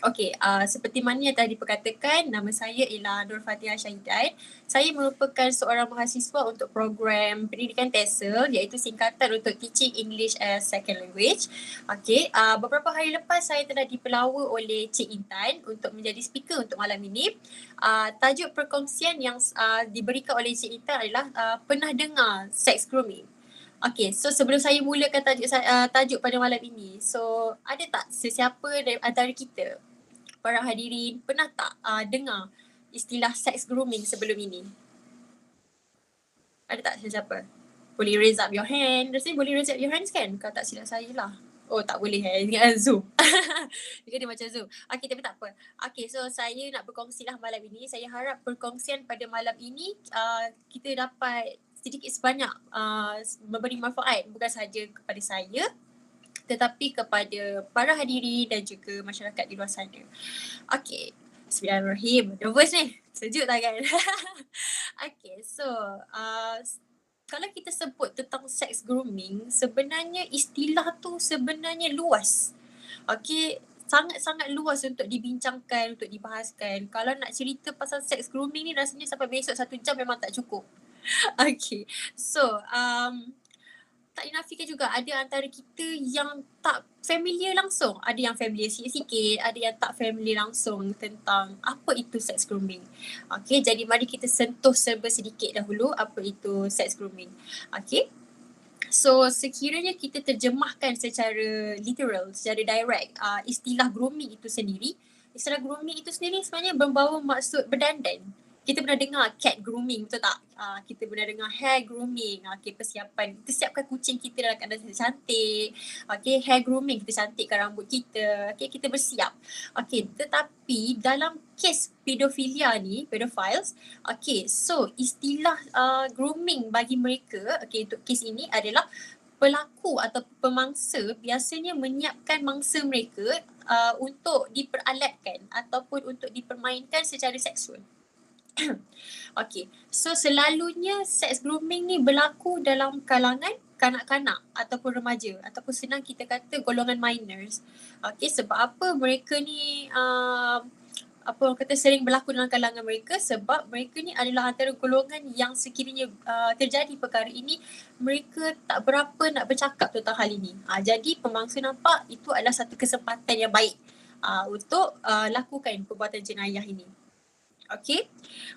Okey, seperti mana yang tadi perkatakan, nama saya ialah Nur Fatihah Syahidat. Saya merupakan seorang mahasiswa untuk program pendidikan TESOL, iaitu singkatan untuk Teaching English as Second Language. Okey, beberapa hari lepas saya telah dipelawa oleh Cik Intan untuk menjadi speaker untuk malam ini. Tajuk perkongsian yang diberikan oleh Cik Intan adalah pernah dengar sex grooming. Okay, so sebelum saya mulakan tajuk pada malam ini, so ada tak sesiapa dari antara kita, para hadirin, pernah tak dengar istilah sex grooming sebelum ini? Ada tak sesiapa? Boleh raise up your hand. Rasanya boleh raise up your hands kan? Kalau tak silap saya lah. Oh tak boleh dengan Zoom. Dia macam Zoom. Okay, tapi tak apa. Okay, so saya nak berkongsi lah malam ini. Saya harap perkongsian pada malam ini kita dapat sedikit sebanyak memberi manfaat bukan sahaja kepada saya tetapi kepada para hadirin dan juga masyarakat di luar sana. Okay, Bismillahirrahmanirrahim. Nervous ni. Sejuk tak kan? Okay, so kalau kita sebut tentang sex grooming, sebenarnya istilah tu sebenarnya luas. Okay, sangat-sangat luas untuk dibincangkan, untuk dibahaskan. Kalau nak cerita pasal sex grooming ni rasanya sampai besok 1 jam memang tak cukup. Okay, so tak dinafikan juga ada antara kita yang tak familiar langsung. Ada yang familiar sikit-sikit, ada yang tak familiar langsung tentang apa itu sex grooming. Okay, jadi mari kita sentuh serba sedikit dahulu apa itu sex grooming. Okay, so sekiranya kita terjemahkan secara literal, secara direct, istilah grooming itu sendiri, istilah grooming itu sendiri sebenarnya membawa maksud berdandan. Kita pernah dengar cat grooming, betul tak? Kita pernah dengar hair grooming, persiapan. Kita siapkan kucing kita dalam keadaan cantik. Hair grooming, kita cantikkan rambut kita. Kita bersiap. Tetapi dalam kes pedofilia ni, pedophiles, so istilah grooming bagi mereka, untuk kes ini adalah pelaku atau pemangsa biasanya menyiapkan mangsa mereka untuk diperalatkan ataupun untuk dipermainkan secara seksual. So selalunya sex grooming ni berlaku dalam kalangan kanak-kanak ataupun remaja ataupun senang kita kata golongan minors. Sebab apa mereka ni sering berlaku dalam kalangan mereka, sebab mereka ni adalah antara golongan yang sekiranya terjadi perkara ini, mereka tak berapa nak bercakap tentang hal ini. Jadi pemangsa nampak itu adalah satu kesempatan yang baik untuk lakukan perbuatan jenayah ini.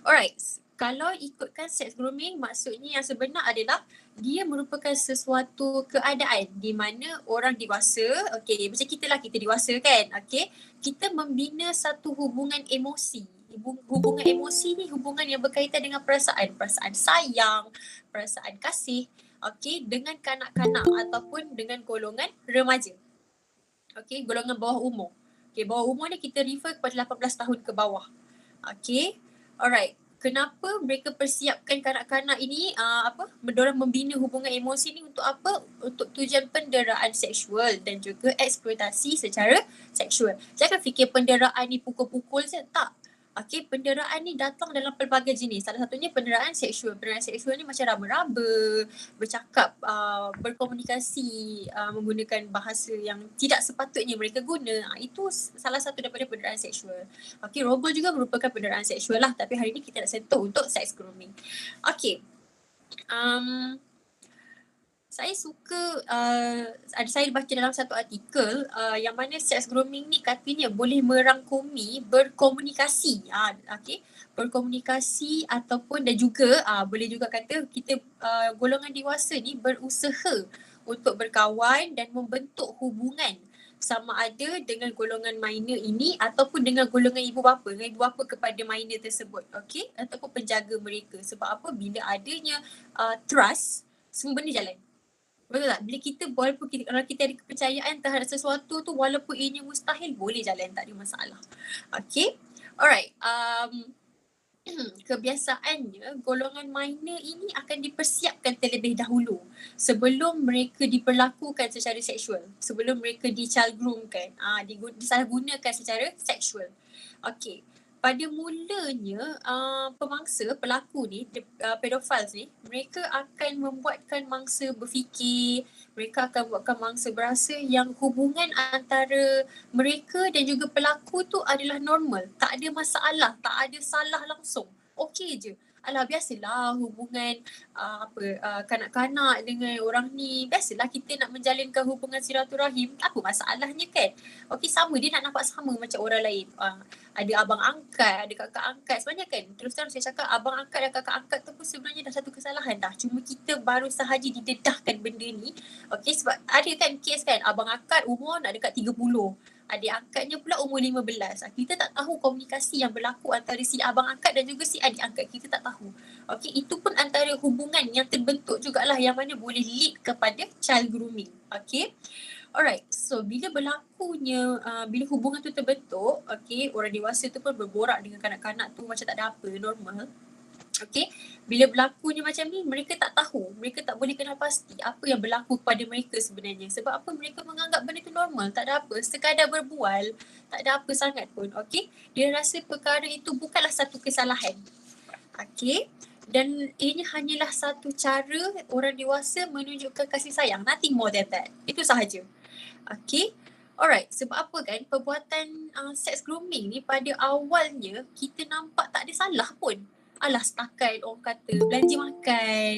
Alright. Kalau ikutkan sex grooming, maksudnya yang sebenar adalah dia merupakan sesuatu keadaan di mana orang dewasa, macam kita lah, kita dewasa kan, kita membina satu hubungan emosi. Hubungan emosi ni hubungan yang berkaitan dengan perasaan sayang, perasaan kasih, dengan kanak-kanak ataupun dengan golongan remaja. Golongan bawah umur. Bawah umur ni kita refer kepada 18 tahun ke bawah. Alright. Kenapa mereka persiapkan kanak-kanak ini mendorong membina hubungan emosi ni untuk apa? Untuk tujuan penderaan seksual dan juga eksploitasi secara seksual. Jangan fikir penderaan ni pukul-pukul je, tak. Penderaan ni datang dalam pelbagai jenis. Salah satunya penderaan seksual. Penderaan seksual ni macam raba-raba, bercakap, berkomunikasi menggunakan bahasa yang tidak sepatutnya mereka guna. Itu salah satu daripada penderaan seksual. Rogol juga merupakan penderaan seksual lah, tapi hari ni kita nak sentuh untuk sex grooming. Saya suka, saya baca dalam satu artikel yang mana sex grooming ni katanya boleh merangkumi berkomunikasi. Berkomunikasi ataupun dan juga boleh juga kata kita golongan dewasa ni berusaha untuk berkawan dan membentuk hubungan sama ada dengan golongan minor ini ataupun dengan golongan ibu bapa kepada minor tersebut, ataupun penjaga mereka. Sebab apa? Bila adanya trust, semua benda jalan. Betul tak? Bila kalau kita ada kepercayaan terhadap sesuatu tu, walaupun ianya mustahil, boleh jalan, tak ada masalah. Alright. Kebiasaannya golongan minor ini akan dipersiapkan terlebih dahulu sebelum mereka diperlakukan secara seksual, sebelum mereka di child groomkan, disalahgunakan secara seksual. pada mulanya pemangsa, pelaku ni, pedophiles ni, mereka akan membuatkan mangsa berfikir, mereka akan buatkan mangsa berasa yang hubungan antara mereka dan juga pelaku tu adalah normal. Tak ada masalah, tak ada salah langsung. Okey je. Alah, biasalah hubungan kanak-kanak dengan orang ni. Biasalah kita nak menjalinkan hubungan silaturahim. Apa masalahnya kan? Okey, sama, dia nak nampak sama macam orang lain. Ada abang angkat, ada kakak angkat. Sebenarnya kan, terus terang saya cakap abang angkat dan kakak angkat tu pun sebenarnya dah satu kesalahan dah. Cuma kita baru sahaja didedahkan benda ni. Okey, sebab ada kan kes kan, abang angkat umur nak dekat 30. Adik angkatnya pula umur 15. Kita tak tahu komunikasi yang berlaku antara si abang angkat dan juga si adik angkat. Kita tak tahu. Okey, itu pun antara hubungan yang terbentuk jugalah yang mana boleh lead kepada child grooming. Okey. Alright, so bila berlakunya, bila hubungan tu terbentuk, okay, orang dewasa tu pun berborak dengan kanak-kanak tu macam tak ada apa, normal. Okay, bila berlakunya macam ni, mereka tak tahu, mereka tak boleh kenal pasti apa yang berlaku kepada mereka sebenarnya. Sebab apa? Mereka menganggap benda tu normal, tak ada apa, sekadar berbual, tak ada apa sangat pun, okay. Dia rasa perkara itu bukanlah satu kesalahan, okay. Dan ini hanyalah satu cara orang dewasa menunjukkan kasih sayang, nothing more than that. Itu sahaja. Okay. Alright, sebab apa kan perbuatan sex grooming ni pada awalnya kita nampak tak ada salah pun. Alah, setakat orang kata belanja makan,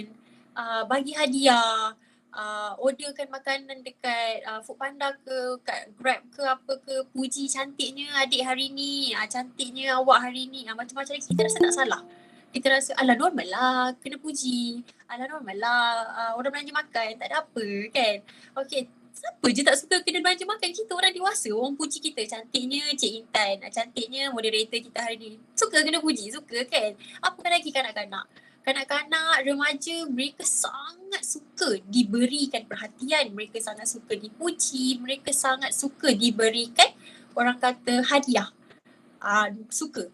bagi hadiah, orderkan makanan dekat Foodpanda ke, kat Grab ke apa ke, puji cantiknya adik hari ni, cantiknya awak hari ni, macam-macam lagi, kita rasa tak salah. Kita rasa alah normal lah kena puji, alah normal lah orang belanja makan, tak ada apa kan. Okay, siapa je tak suka kena belanja makan? Kita orang dewasa, orang puji kita, cantiknya Cik Intan, cantiknya moderator kita hari ni. Suka kena puji, suka kan? Apa lagi kanak-kanak? Kanak-kanak, remaja, mereka sangat suka diberikan perhatian, mereka sangat suka dipuji, mereka sangat suka diberikan orang kata hadiah. Suka.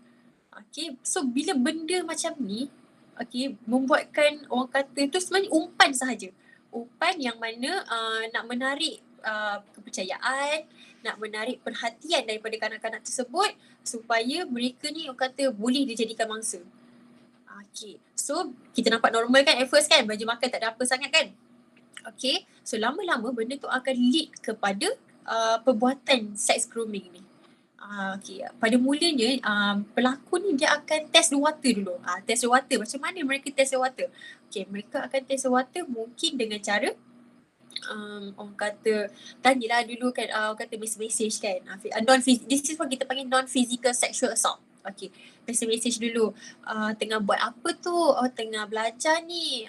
Okay, so bila benda macam ni, okay, membuatkan orang kata tu sebenarnya umpan sahaja. Umpan yang mana nak menarik kepercayaan, nak menarik perhatian daripada kanak-kanak tersebut supaya mereka ni orang kata boleh dijadikan mangsa. Okay, so kita nampak normal kan at first kan, baju makan tak ada apa sangat kan. Okay, so lama-lama benda tu akan lead kepada perbuatan sex grooming ni. Okay, pada mulanya pelakon ni dia akan test the water dulu. Test the water, macam mana mereka test the water? Okay, mereka akan test the water mungkin dengan cara orang kata tanyalah dulu kan, orang kata message kan, this is what kita panggil non-physical sexual assault. Okay, message dulu, tengah buat apa tu? Tengah belajar ni,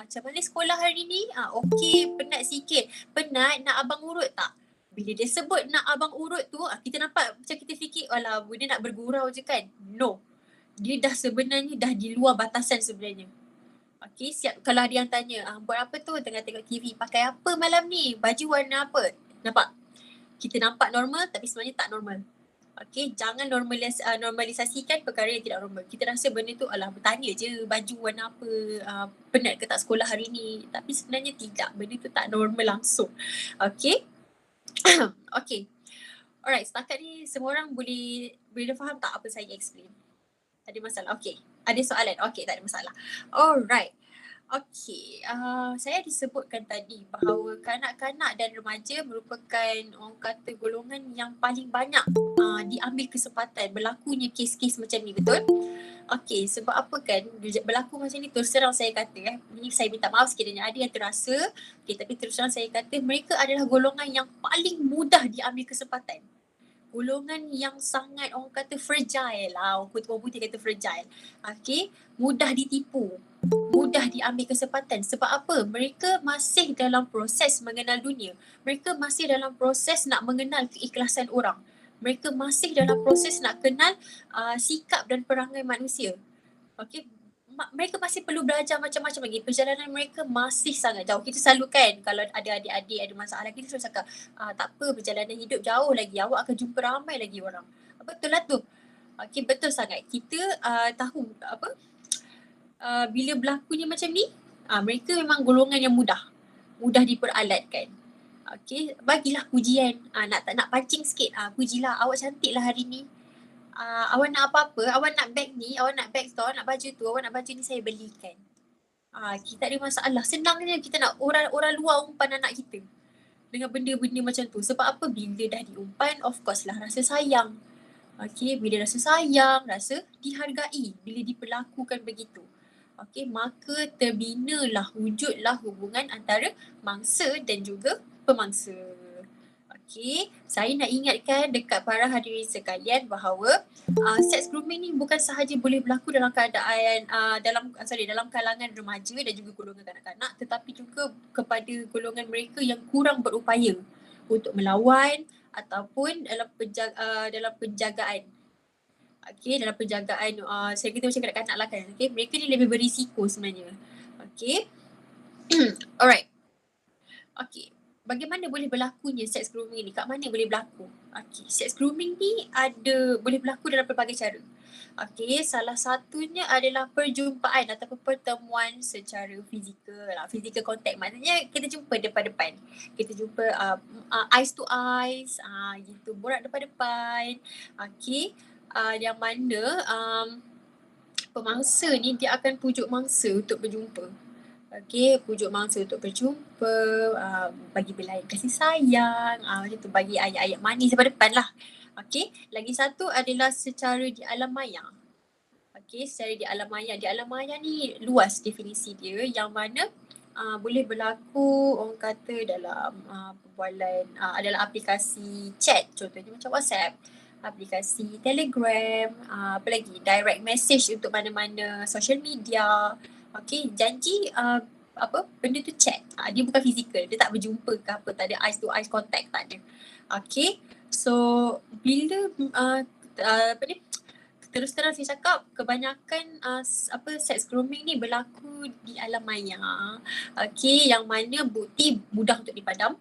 macam mana sekolah hari ni? Okay, penat sikit. Penat, nak abang urut tak? Bila dia sebut nak abang urut tu, kita nampak macam kita fikir, alah dia nak bergurau je kan. No, dia dah sebenarnya dah di luar batasan sebenarnya. Okay, siap. Kalau ada yang tanya, buat apa tu? Tengah tengok TV. Pakai apa malam ni? Baju warna apa? Nampak? Kita nampak normal tapi sebenarnya tak normal. Okay, jangan normalisasikan perkara yang tidak normal. Kita rasa benda tu, alah bertanya je baju warna apa, penat ke tak sekolah hari ni. Tapi sebenarnya tidak. Benda tu tak normal langsung. Okay. Okay. Alright, setakat ni semua orang boleh faham tak apa saya explain? Ada masalah? Okay. Ada soalan? Okay, tak ada masalah. Alright. Okay, saya disebutkan tadi bahawa kanak-kanak dan remaja merupakan orang kata golongan yang paling banyak diambil kesempatan berlakunya kes-kes macam ni, betul? Okay, sebab apa kan berlaku macam ni, terus terang saya kata, ni saya minta maaf sekiranya ada yang terasa, okay, tapi terus terang saya kata mereka adalah golongan yang paling mudah diambil kesempatan. Golongan yang sangat orang kata fragile lah, orang putih kata fragile. Okay, mudah ditipu, mudah diambil kesempatan. Sebab apa? Mereka masih dalam proses mengenal dunia. Mereka masih dalam proses nak mengenal keikhlasan orang. Mereka masih dalam proses nak kenal sikap dan perangai manusia. Okay, mereka masih perlu belajar macam-macam lagi. Perjalanan mereka masih sangat jauh. Kita selalu kan kalau ada adik-adik ada masalah, kita selalu cakap tak apa, perjalanan hidup jauh lagi, awak akan jumpa ramai lagi orang. Betul lah tu. Okay, betul sangat. Kita tahu apa bila berlakunya macam ni, mereka memang golongan yang mudah diperalatkan. Okay, bagilah pujian. Nak pancing sikit, pujilah, awak cantik lah hari ni. Awak nak apa-apa, awak nak beg ni, awak nak beg tu, awak nak baju tu, awak nak baju ni, saya belikan. Kita ada masalah. Senangnya kita nak orang luar umpan anak kita dengan benda-benda macam tu. Sebab apa? Bila dah diumpan, of course lah rasa sayang. Okay, bila rasa sayang, rasa dihargai bila diperlakukan begitu. Okay, maka terbinalah, wujudlah hubungan antara mangsa dan juga pemangsa. Okay, saya nak ingatkan dekat para hadirin sekalian bahawa sex grooming ni bukan sahaja boleh berlaku dalam keadaan dalam kalangan remaja dan juga golongan kanak-kanak, tetapi juga kepada golongan mereka yang kurang berupaya untuk melawan ataupun dalam penjagaan. Okay, dalam penjagaan saya kata macam kanak-kanak lah kan. Okay, mereka ni lebih berisiko sebenarnya. Okay. Alright. Okay. Bagaimana boleh berlakunya sex grooming ni? Kat mana boleh berlaku? Okay, sex grooming ni boleh berlaku dalam pelbagai cara. Okay, salah satunya adalah perjumpaan ataupun pertemuan secara fizikal lah. Physical contact maknanya kita jumpa depan-depan. Kita jumpa eyes to eyes, gitu, borak depan-depan. Okay, yang mana pemangsa ni dia akan pujuk mangsa untuk berjumpa. Okay, pujuk mangsa untuk berjumpa, bagi belayan kasih sayang, macam tu, bagi ayat-ayat manis depan lah. Okay, lagi satu adalah secara di alam maya. Okay, secara di alam maya. Di alam maya ni luas definisi dia, yang mana boleh berlaku orang kata dalam perbualan adalah aplikasi chat, contohnya macam WhatsApp, aplikasi Telegram, apa lagi, direct message untuk mana-mana social media. Okay, janji benda tu chat. Dia bukan fizikal, dia tak berjumpa ke apa, tak ada eyes to eyes contact, tak ada. Okay, so bila terus terang saya cakap, kebanyakan sex grooming ni berlaku di alam maya. Okay, yang mana bukti mudah untuk dipadam.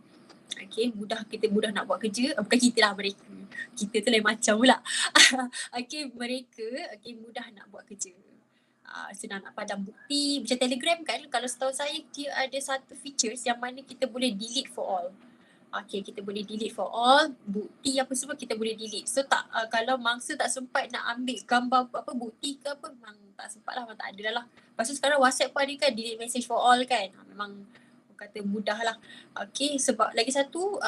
Okay, kita mudah nak buat kerja. Bukan kita lah, mereka. Kita tu lain macam pula. Okay, mereka mudah nak buat kerja. Senang nak padam bukti. Macam Telegram kan, kalau setahu saya dia ada satu features yang mana kita boleh delete for all. Okay, kita boleh delete for all. Bukti apa semua kita boleh delete. So kalau mangsa tak sempat nak ambil gambar bukti ke apa, memang tak sempat lah, memang tak ada lah. Lepas tu sekarang WhatsApp pun ada kan, delete message for all kan. Memang kata mudah lah. Okay, sebab lagi satu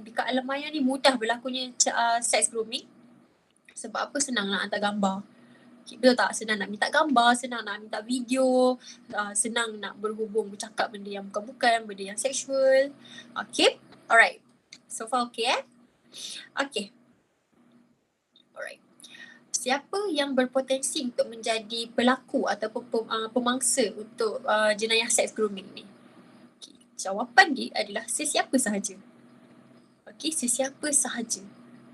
dekat alam maya ni mudah berlakunya sex grooming. Sebab apa? Senang nak hantar gambar. Betul tak? Senang nak minta gambar, senang nak minta video, senang nak berhubung, bercakap benda yang bukan-bukan, benda yang seksual. Okay, alright. So far okay Okay. Alright. Siapa yang berpotensi untuk menjadi pelaku ataupun pemangsa untuk jenayah sex grooming ni? Okay. Jawapan dia adalah sesiapa sahaja. Okay, sesiapa sahaja.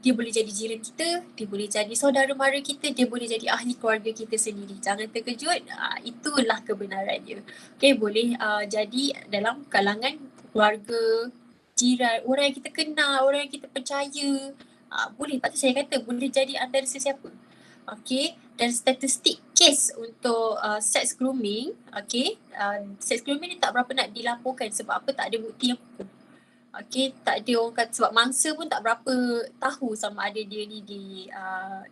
Dia boleh jadi jiran kita, dia boleh jadi saudara mara kita, dia boleh jadi ahli keluarga kita sendiri. Jangan terkejut, itulah kebenarannya. Okay, boleh jadi dalam kalangan keluarga, jiran, orang yang kita kenal, orang yang kita percaya. Boleh, patut saya kata boleh jadi antara sesiapa. Okay, dan statistik kes untuk sex grooming, okay, sex grooming ni tak berapa nak dilaporkan sebab apa, tak ada bukti yang kukuh. Okay, tak ada orang kata, sebab mangsa pun tak berapa tahu sama ada dia ni di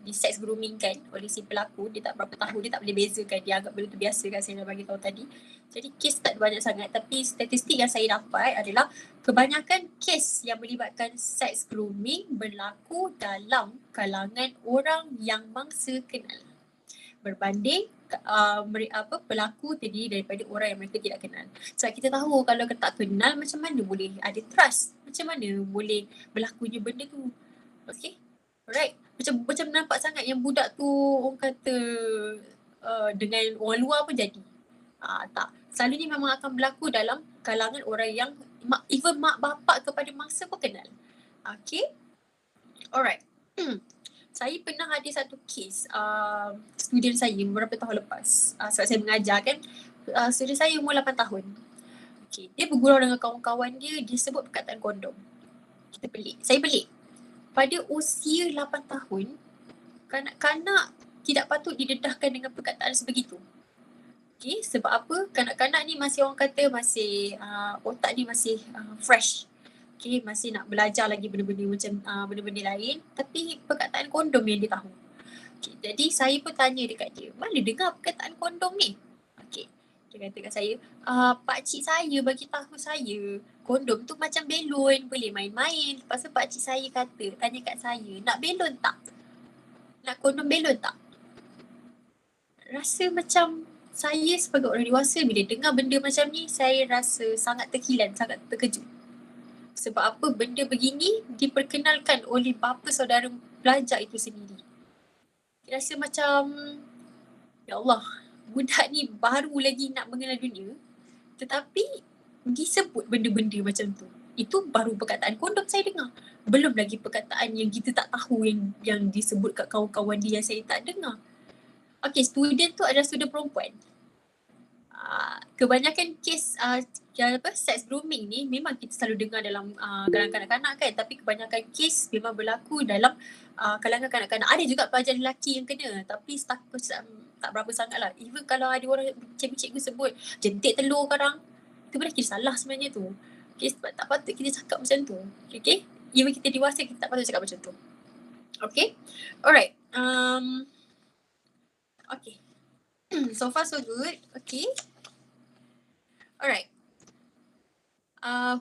sex grooming kan oleh si pelaku. Dia tak berapa tahu, dia tak boleh bezakan, dia anggap benda tu biasa kan, saya dah bagi tahu tadi. Jadi kes tak banyak sangat, tapi statistik yang saya dapat adalah kebanyakan kes yang melibatkan sex grooming berlaku dalam kalangan orang yang mangsa kenal, berbanding pelaku terdiri daripada orang yang mereka tidak kenal. Sebab kita tahu kalau tak kenal, macam mana boleh ada trust, macam mana boleh berlakunya benda tu. Okay, alright. Macam nampak sangat yang budak tu orang kata dengan orang luar pun jadi. Tak, selalunya memang akan berlaku dalam kalangan orang yang even mak bapak kepada mangsa pun kenal. Okay, alright. Saya pernah ada satu kes student saya beberapa tahun lepas. Sebab saya mengajar kan, student saya umur 8 tahun. Okay, dia bergurau dengan kawan-kawan dia sebut perkataan kondom. Saya pelik. Pada usia 8 tahun, kanak-kanak tidak patut didedahkan dengan perkataan sebegitu. Okay, sebab apa? Kanak-kanak ni masih, orang kata masih otak ni masih fresh. Okay, masih nak belajar lagi benda-benda macam benda-benda lain, tapi perkataan kondom yang dia tahu. Jadi saya pun tanya dekat dia, mana dengar perkataan kondom ni? Okey. Dia kata kat saya, pakcik saya bagi tahu saya, kondom tu macam belon, boleh main-main. Lepas tu pakcik saya kata, tanya kat saya, nak belon tak? Nak kondom belon tak? Rasa macam saya sebagai orang dewasa bila dengar benda macam ni, saya rasa sangat terkilan, sangat terkejut. Sebab apa benda begini diperkenalkan oleh bapa saudara pelajar itu sendiri. Rasa macam, ya Allah, budak ni baru lagi nak mengenal dunia, tetapi disebut benda-benda macam tu. Itu baru perkataan kondom saya dengar. Belum lagi perkataan yang kita tak tahu yang disebut kat kawan-kawan dia yang saya tak dengar. Okay, student tu adalah student perempuan. Kebanyakan kes sex grooming ni memang kita selalu dengar dalam kalangan kanak-kanak kan, tapi kebanyakan kes memang berlaku dalam kalangan kanak-kanak. Ada juga pelajar lelaki yang kena, tapi tak berapa sangat lah. Even kalau ada orang cikgu-cikgu sebut jentik telur karang, itu benda kita salah sebenarnya tu. Okay, sebab tak patut kita cakap macam tu. Okay, even kita dewasa kita tak patut cakap macam tu. Okay, alright. Okay. So far so good. Okay. Alright.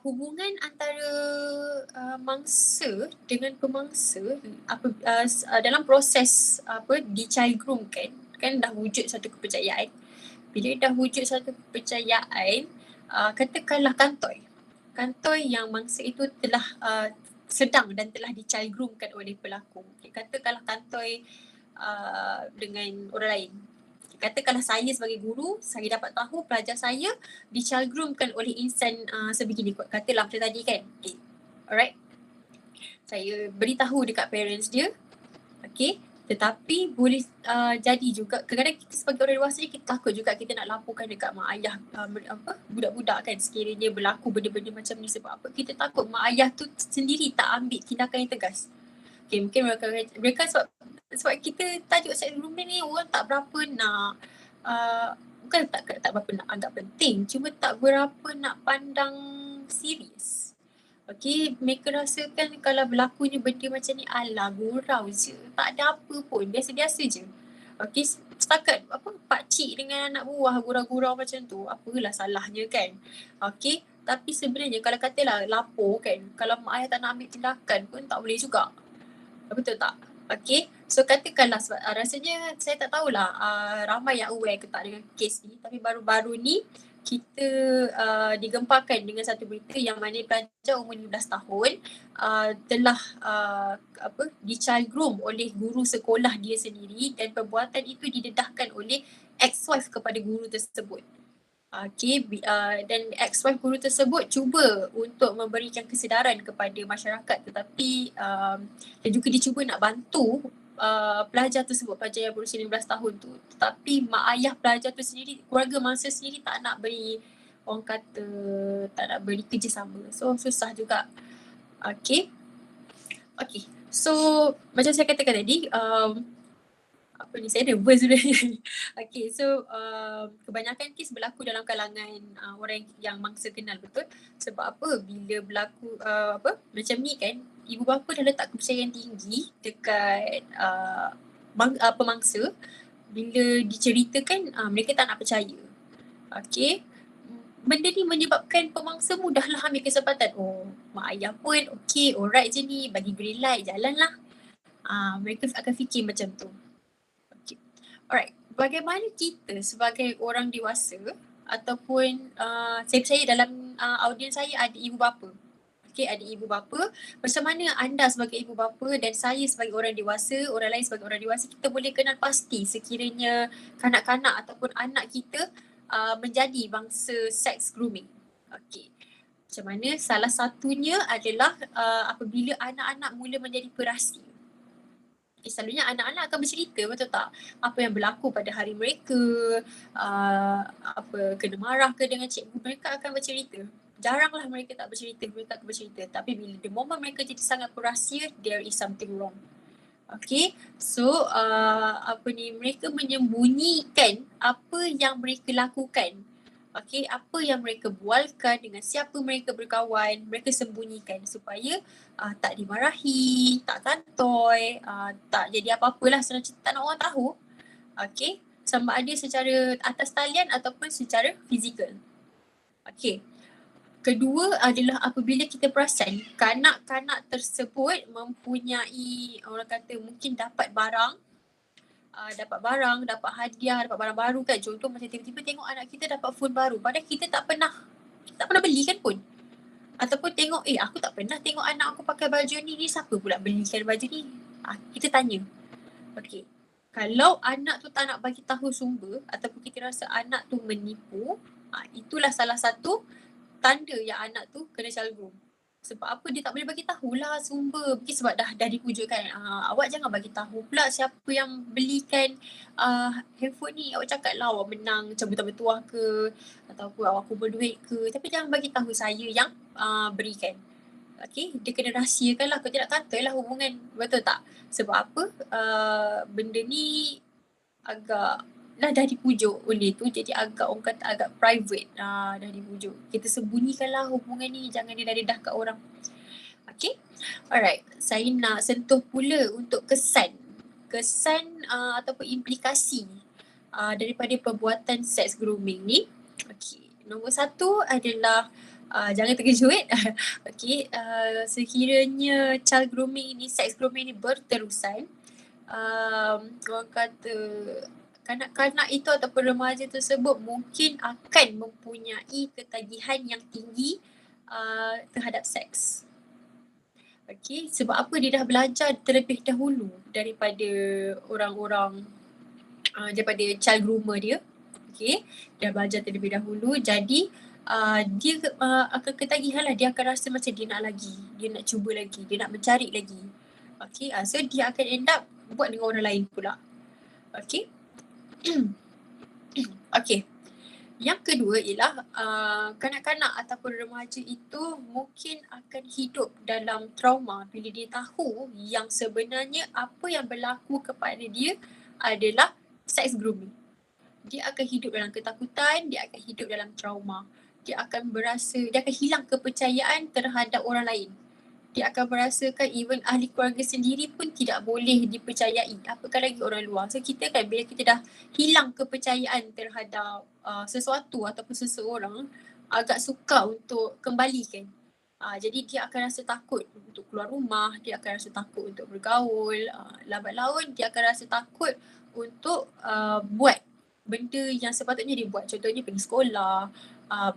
Hubungan antara mangsa dengan pemangsa dalam proses di child groom kan dah wujud satu kepercayaan. Bila dah wujud satu kepercayaan, katakanlah kantoi yang mangsa itu telah sedang dan telah di child groomkan oleh pelakon. Katakanlah kantoi dengan orang lain. Katakanlah saya sebagai guru, saya dapat tahu pelajar saya di child groomkan oleh insan sebegini. Katalah macam tadi kan. Okay. Alright. Saya beritahu dekat parents dia. Okay. Tetapi boleh jadi juga, kadang-kadang kita sebagai orang dewasa kita takut juga kita nak laporkan dekat mak ayah budak-budak kan sekiranya berlaku benda-benda macam ni. Sebab apa? Kita takut mak ayah tu sendiri tak ambil tindakan yang tegas. Okay, mungkin mereka sebab kita tajuk sex grooming ni orang tak berapa nak bukan tak berapa nak anggap penting, cuma tak berapa nak pandang serius. Okay, mereka rasakan kalau berlakunya benda macam ni alah gurau je, tak ada apa pun, biasa-biasa je. Okay, setakat pakcik dengan anak buah gurau-gurau macam tu, apalah salahnya kan. Okay, tapi sebenarnya kalau katalah lapor kan, kalau mak ayah tak nak ambil tindakan pun tak boleh juga. Betul tak? Okay, so katakanlah sebab rasanya saya tak tahulah ramai yang aware ke tak dengan kes ni, tapi baru-baru ni kita digemparkan dengan satu berita yang mana pelajar umur 15 tahun telah di child groom oleh guru sekolah dia sendiri, dan perbuatan itu didedahkan oleh ex-wife kepada guru tersebut. Okay, dan ex-wife guru tersebut cuba untuk memberikan kesedaran kepada masyarakat, tetapi dan juga dia cuba nak bantu pelajar tersebut, pelajar yang berusia 15 tahun tu. Tetapi mak ayah pelajar tu sendiri, keluarga mangsa sendiri tak nak beri, orang kata tak nak beri kerjasama. So susah juga. Okay. So macam saya katakan tadi, saya nervous sebenarnya. Okay, so kebanyakan kes berlaku dalam kalangan orang yang mangsa kenal, betul. Sebab apa? Bila berlaku macam ni kan, ibu bapa dah letak kepercayaan tinggi dekat pemangsa. Bila diceritakan, mereka tak nak percaya. Okay, benda ni menyebabkan pemangsa mudahlah ambil kesempatan. Oh, mak ayah pun okay, alright je ni, bagi green light, jalanlah. Mereka akan fikir macam tu. Alright, bagaimana kita sebagai orang dewasa ataupun saya percaya dalam audiens saya ada ibu bapa. Okay, ada ibu bapa. Macam mana anda sebagai ibu bapa dan saya sebagai orang dewasa, orang lain sebagai orang dewasa, kita boleh kenal pasti sekiranya kanak-kanak ataupun anak kita menjadi bangsa sex grooming. Okay. Macam mana? Salah satunya adalah apabila anak-anak mula menjadi perasa. Selalunya anak-anak akan bercerita, betul tak? Apa yang berlaku pada hari mereka, kena marah ke dengan cikgu, mereka akan bercerita. Jaranglah mereka tak bercerita, mereka akan bercerita. Tapi bila the moment mereka jadi sangat perahsia, there is something wrong. Okay, so mereka menyembunyikan apa yang mereka lakukan Okey, apa yang mereka bualkan, dengan siapa mereka berkawan, mereka sembunyikan supaya tak dimarahi, tak kantoi, tak jadi apa-apalah, senang cerita tak nak orang tahu. Okey, sama ada secara atas talian ataupun secara fizikal. Okey. Kedua adalah apabila kita perasan kanak-kanak tersebut mempunyai, orang kata mungkin dapat barang, dapat hadiah, dapat barang baru kan. Contoh macam tiba-tiba tengok anak kita dapat phone baru padahal kita tak pernah belikan pun. Ataupun tengok, aku tak pernah tengok anak aku pakai baju ni siapa pula belikan baju ni? Kita tanya. Okey. Kalau anak tu tak nak bagi tahu sumber ataupun kita rasa anak tu menipu, itulah salah satu tanda yang anak tu kena calgum. Sebab apa dia tak boleh bagi tahulah sumber. Mungkin sebab dah dipujukkan. Awak jangan bagi tahu pula siapa yang belikan handphone ni. Awak cakap lah awak menang cabutan bertuah ke ataupun awak kumpul duit ke. Tapi jangan bagi tahu saya yang berikan. Okay, dia kena rahsiakan lah. Kalau tidak kantoi lah hubungan. Betul tak? Sebab apa? Benda ni agak dah dipujuk oleh tu, jadi agak orang kata agak private, dah dipujuk. Kita sembunyikanlah hubungan ni, jangan dedah-dedah kat orang. Okay, alright. Saya nak sentuh pula untuk kesan ataupun implikasi daripada perbuatan sex grooming ni. Okay, nombor satu adalah jangan terkejut. Okay, sekiranya child grooming ni, sex grooming ni berterusan, orang kata kanak-kanak itu ataupun remaja tersebut mungkin akan mempunyai ketagihan yang tinggi terhadap seks. Okey, sebab apa dia dah belajar terlebih dahulu daripada orang-orang daripada child groomer dia. Okey, dah belajar terlebih dahulu, jadi dia akan ketagihan lah. Dia akan rasa macam dia nak lagi, dia nak cuba lagi, dia nak mencari lagi. Okey, so dia akan end up buat dengan orang lain pula. Okey. Okey. Yang kedua ialah kanak-kanak ataupun remaja itu mungkin akan hidup dalam trauma bila dia tahu yang sebenarnya apa yang berlaku kepada dia adalah sex grooming. Dia akan hidup dalam ketakutan, dia akan hidup dalam trauma. Dia akan hilang kepercayaan terhadap orang lain. Dia akan merasakan even ahli keluarga sendiri pun tidak boleh dipercayai, apatah lagi orang luar. So kita kan bila kita dah hilang kepercayaan terhadap sesuatu ataupun seseorang, agak sukar untuk kembalikan. Jadi dia akan rasa takut untuk keluar rumah, dia akan rasa takut untuk bergaul, lambat laun dia akan rasa takut untuk buat benda yang sepatutnya dia buat. Contohnya pergi sekolah,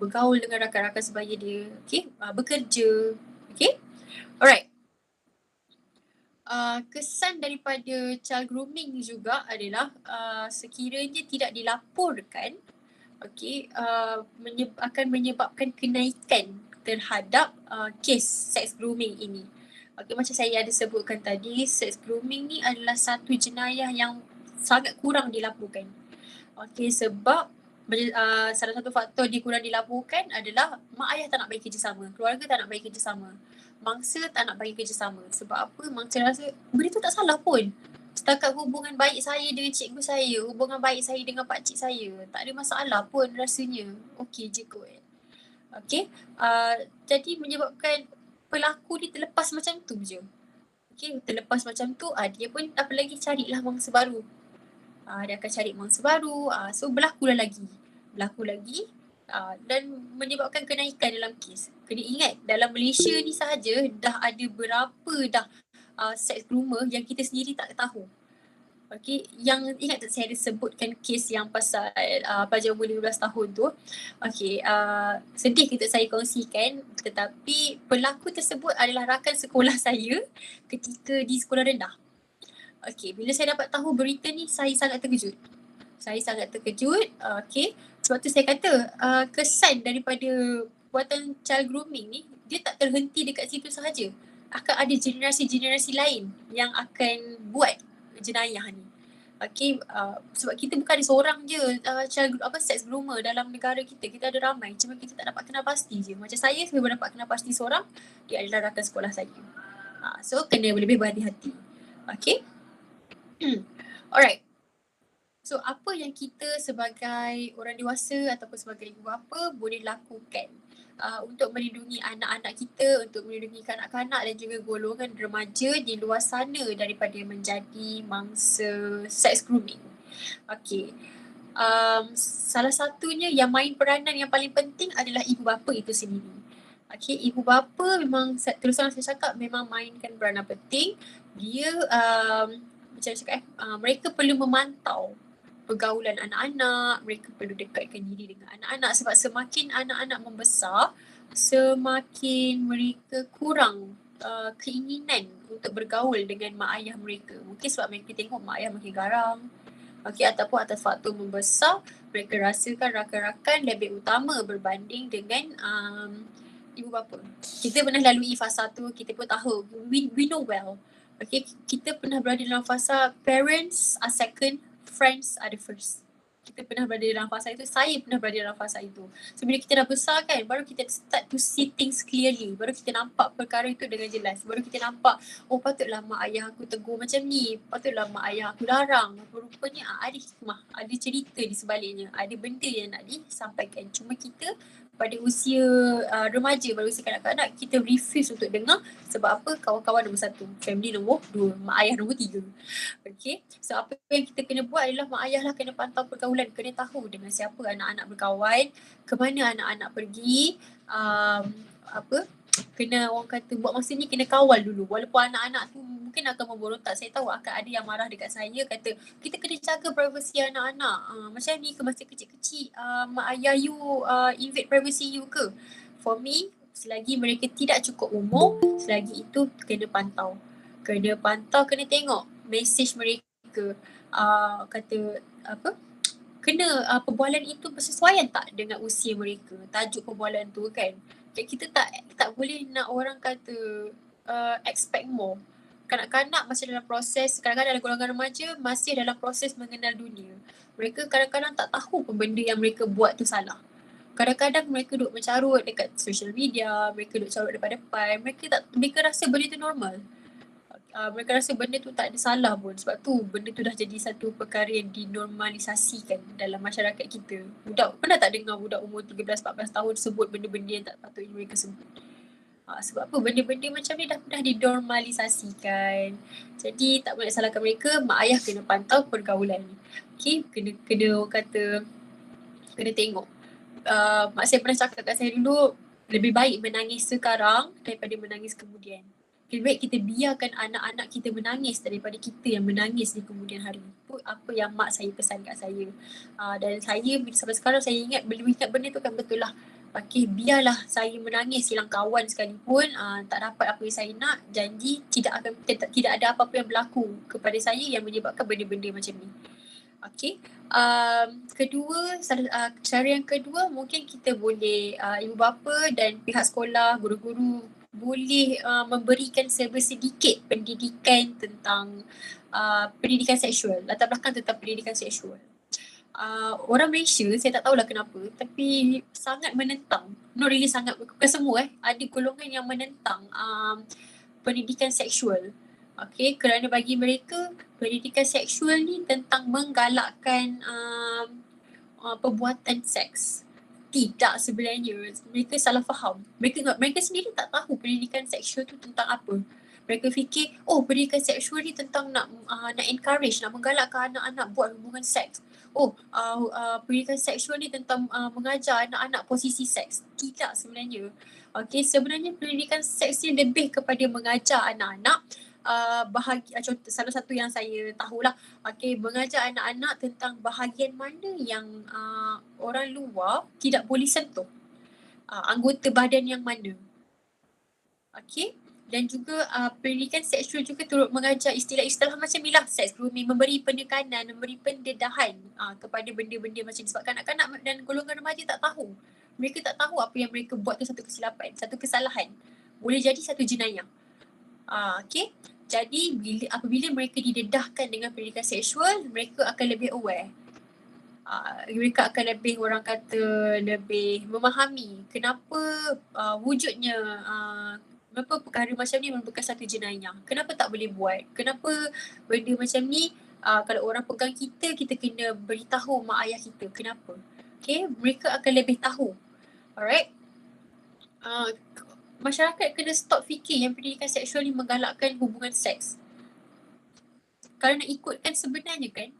bergaul dengan rakan-rakan sebaya dia, okay? Bekerja, okay? Alright. Kesan daripada child grooming juga adalah sekiranya tidak dilaporkan, akan menyebabkan kenaikan terhadap kes sex grooming ini. Okay, macam saya ada sebutkan tadi, sex grooming ni adalah satu jenayah yang sangat kurang dilaporkan. Okay, sebab salah satu faktor dia kurang dilaporkan adalah mak ayah tak nak bagi kerjasama, keluarga tak nak bagi kerjasama, mangsa tak nak bagi kerjasama. Sebab apa? Mangsa rasa benda tu tak salah pun. Setakat hubungan baik saya dengan cikgu saya, hubungan baik saya dengan pakcik saya, tak ada masalah pun rasanya. Okey je kot. Okey. Jadi menyebabkan pelaku ni terlepas macam tu je. Okey, terlepas macam tu, dia pun apa lagi carilah mangsa baru. Dia akan cari mangsa baru. So berlaku lagi. Dan menyebabkan kenaikan dalam kes. Kena ingat dalam Malaysia ni sahaja dah ada berapa dah sex groomer yang kita sendiri tak tahu. Okay, yang ingat tak saya ada sebutkan kes yang pasal pelajar umur 15 tahun tu. Okay, sedih kita saya kongsikan, tetapi pelaku tersebut adalah rakan sekolah saya ketika di sekolah rendah. Okay, bila saya dapat tahu berita ni, saya sangat terkejut. Okay, sebab tu saya kata kesan daripada buatan child grooming ni, dia tak terhenti dekat situ sahaja. Akan ada generasi-generasi lain yang akan buat jenayah ni. Okay, sebab kita bukan ada seorang je sex groomer dalam negara kita. Kita ada ramai, cuma kita tak dapat kenal pasti je. Macam saya baru dapat kenal pasti seorang, dia adalah rakan sekolah saya. So kena lebih berhati-hati. Okay. Alright. So apa yang kita sebagai orang dewasa ataupun sebagai ibu bapa boleh lakukan untuk melindungi anak-anak kita, untuk melindungi kanak-kanak dan juga golongan remaja di luar sana daripada menjadi mangsa sex grooming. Okay. Salah satunya yang main peranan yang paling penting adalah ibu bapa itu sendiri. Okay, ibu bapa memang terus terang saya cakap memang mainkan peranan penting. Dia macam saya cakap mereka perlu memantau pergaulan anak-anak, mereka perlu dekatkan diri dengan anak-anak sebab semakin anak-anak membesar, semakin mereka kurang keinginan untuk bergaul dengan mak ayah mereka. Mungkin sebab mereka tengok mak ayah makin garang. Okay, ataupun atas faktor membesar, mereka rasakan rakan-rakan lebih utama berbanding dengan ibu bapa. Kita pernah lalui fasa tu, kita pun tahu, we know well. Okay, kita pernah berada dalam fasa parents are second, friends are the first. Kita pernah berada dalam fasa itu, saya pernah berada dalam fasa itu. So bila kita dah besar kan, baru kita start to see things clearly. Baru kita nampak perkara itu dengan jelas. Baru kita nampak, oh patutlah mak ayah aku tegur macam ni. Patutlah mak ayah aku larang. Rupanya ada hikmah, ada cerita di sebaliknya. Ada benda yang nak disampaikan. Cuma kita pada usia remaja, pada usia kanak-kanak, kita refuse untuk dengar. Sebab apa? Kawan-kawan nombor 1, family nombor 2, mak ayah nombor 3. Okay, so apa yang kita kena buat adalah mak ayah lah kena pantau pergaulan, kena tahu dengan siapa anak-anak berkawan, ke mana anak-anak pergi, kena orang kata buat masa ni kena kawal dulu. Walaupun anak-anak tu mungkin akan memberontak, saya tahu akan ada yang marah dekat saya kata kita kena jaga privasi anak-anak. Macam ni ke masa kecil-kecil mak ayah you invade privacy you ke? For me, selagi mereka tidak cukup umur, selagi itu kena pantau. Kena pantau, kena tengok mesej mereka. Kata apa? Kena perbualan itu bersesuaian tak dengan usia mereka. Tajuk perbualan tu kan. Kita tak boleh nak orang kata expect more. Kanak-kanak masih dalam proses, kadang-kadang dalam golongan remaja masih dalam proses mengenal dunia. Mereka kadang-kadang tak tahu pun benda yang mereka buat tu salah. Kadang-kadang mereka duduk mencarut dekat social media, mereka duduk carut depan-depan, mereka rasa benda tu normal. Mereka rasa benda tu tak ada salah pun. Sebab tu benda tu dah jadi satu perkara yang dinormalisasikan dalam masyarakat kita. Pernah tak dengar budak umur 13-14 tahun sebut benda-benda yang tak patutnya mereka sebut? Sebab apa? Benda-benda macam ni dah dinormalisasikan. Jadi tak boleh salahkan mereka, mak ayah kena pantau pergaulan. Okay, kena orang kata, kena tengok. Mak saya pernah cakap kat saya dulu, lebih baik menangis sekarang daripada menangis kemudian. Lebih baik kita biarkan anak-anak kita menangis daripada kita yang menangis di kemudian hari. Itu apa yang mak saya pesan kat saya. Dan saya sampai sekarang saya ingat, bila ingat benda tu kan betul lah. Okay, biarlah saya menangis hilang kawan sekalipun, tak dapat apa yang saya nak, janji tidak ada apa-apa yang berlaku kepada saya yang menyebabkan benda-benda macam ni. Okay. Cara yang kedua mungkin kita boleh, ibu bapa dan pihak sekolah, guru-guru boleh memberikan sedikit pendidikan tentang pendidikan seksual, latar belakang tentang pendidikan seksual. Orang Malaysia, saya tak tahulah kenapa, tapi sangat menentang, not really sangat, bukan semua ada golongan yang menentang pendidikan seksual. Okay, kerana bagi mereka pendidikan seksual ni tentang menggalakkan perbuatan seks. Tidak, sebenarnya mereka salah faham. Mereka sendiri tak tahu pendidikan seksual tu tentang apa. Mereka fikir, pendidikan seksual ni tentang nak encourage, nak menggalakkan anak-anak buat hubungan seks. Pendidikan seksual ni tentang mengajar anak-anak posisi seks. Tidak sebenarnya. Okay, sebenarnya pendidikan seks ni lebih kepada mengajar anak-anak contoh salah satu yang saya tahulah, mengajar anak-anak tentang bahagian mana yang orang luar tidak boleh sentuh, anggota badan yang mana. Dan juga pendidikan seksual juga turut mengajar istilah-istilah macam inilah, sex grooming, memberi penekanan, memberi pendedahan kepada benda-benda macam ni. Sebab kanak-kanak dan golongan remaja tak tahu. Mereka tak tahu apa yang mereka buat tu satu kesilapan, satu kesalahan. Boleh jadi satu jenayah. Jadi apabila mereka didedahkan dengan pendidikan seksual, mereka akan lebih aware. Mereka akan lebih, orang kata, lebih memahami kenapa wujudnya kenapa perkara macam ni merupakan satu jenayah. Kenapa tak boleh buat? Kenapa benda macam ni Kalau orang pegang kita, kita kena beritahu mak ayah kita. Kenapa? Okay, mereka akan lebih tahu. Alright? Masyarakat kena stop fikir yang pendidikan seksual ni menggalakkan hubungan seks. Kalau nak ikutkan sebenarnya kan,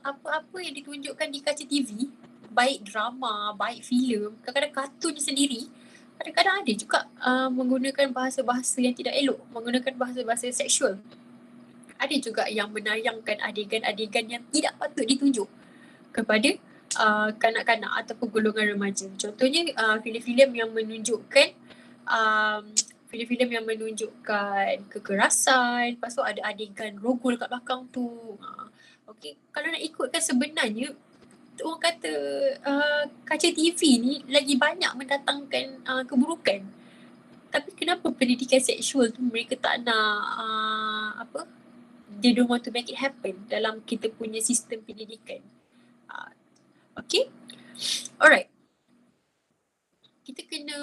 apa-apa yang ditunjukkan di kaca TV, baik drama, baik filem, kadang-kadang kartun sendiri, kadang-kadang ada juga menggunakan bahasa-bahasa yang tidak elok, menggunakan bahasa-bahasa seksual. Ada juga yang menayangkan adegan-adegan yang tidak patut ditunjuk kepada kanak-kanak ataupun golongan remaja. Contohnya filem-filem yang menunjukkan filem-filem yang menunjukkan kekerasan, lepas tu ada adegan rogol kat belakang tu. Okay, kalau nak ikutkan sebenarnya orang kata kaca TV ni lagi banyak mendatangkan keburukan. Tapi kenapa pendidikan seksual tu mereka tak nak they don't want to make it happen dalam kita punya sistem pendidikan. Okay, alright. Kita kena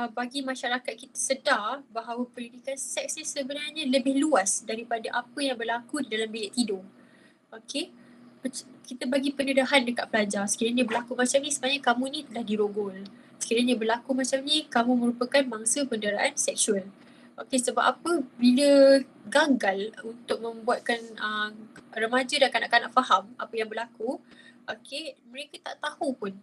bagi masyarakat kita sedar bahawa pendidikan seks ni sebenarnya lebih luas daripada apa yang berlaku di dalam bilik tidur. Okay, kita bagi pendedahan dekat pelajar. Sekiranya berlaku macam ni, sebenarnya kamu ni telah dirogol. Sekiranya berlaku macam ni, kamu merupakan mangsa penderaan seksual. Okay, sebab apa? Bila gagal untuk membuatkan remaja dan kanak-kanak faham apa yang berlaku, okay, mereka tak tahu pun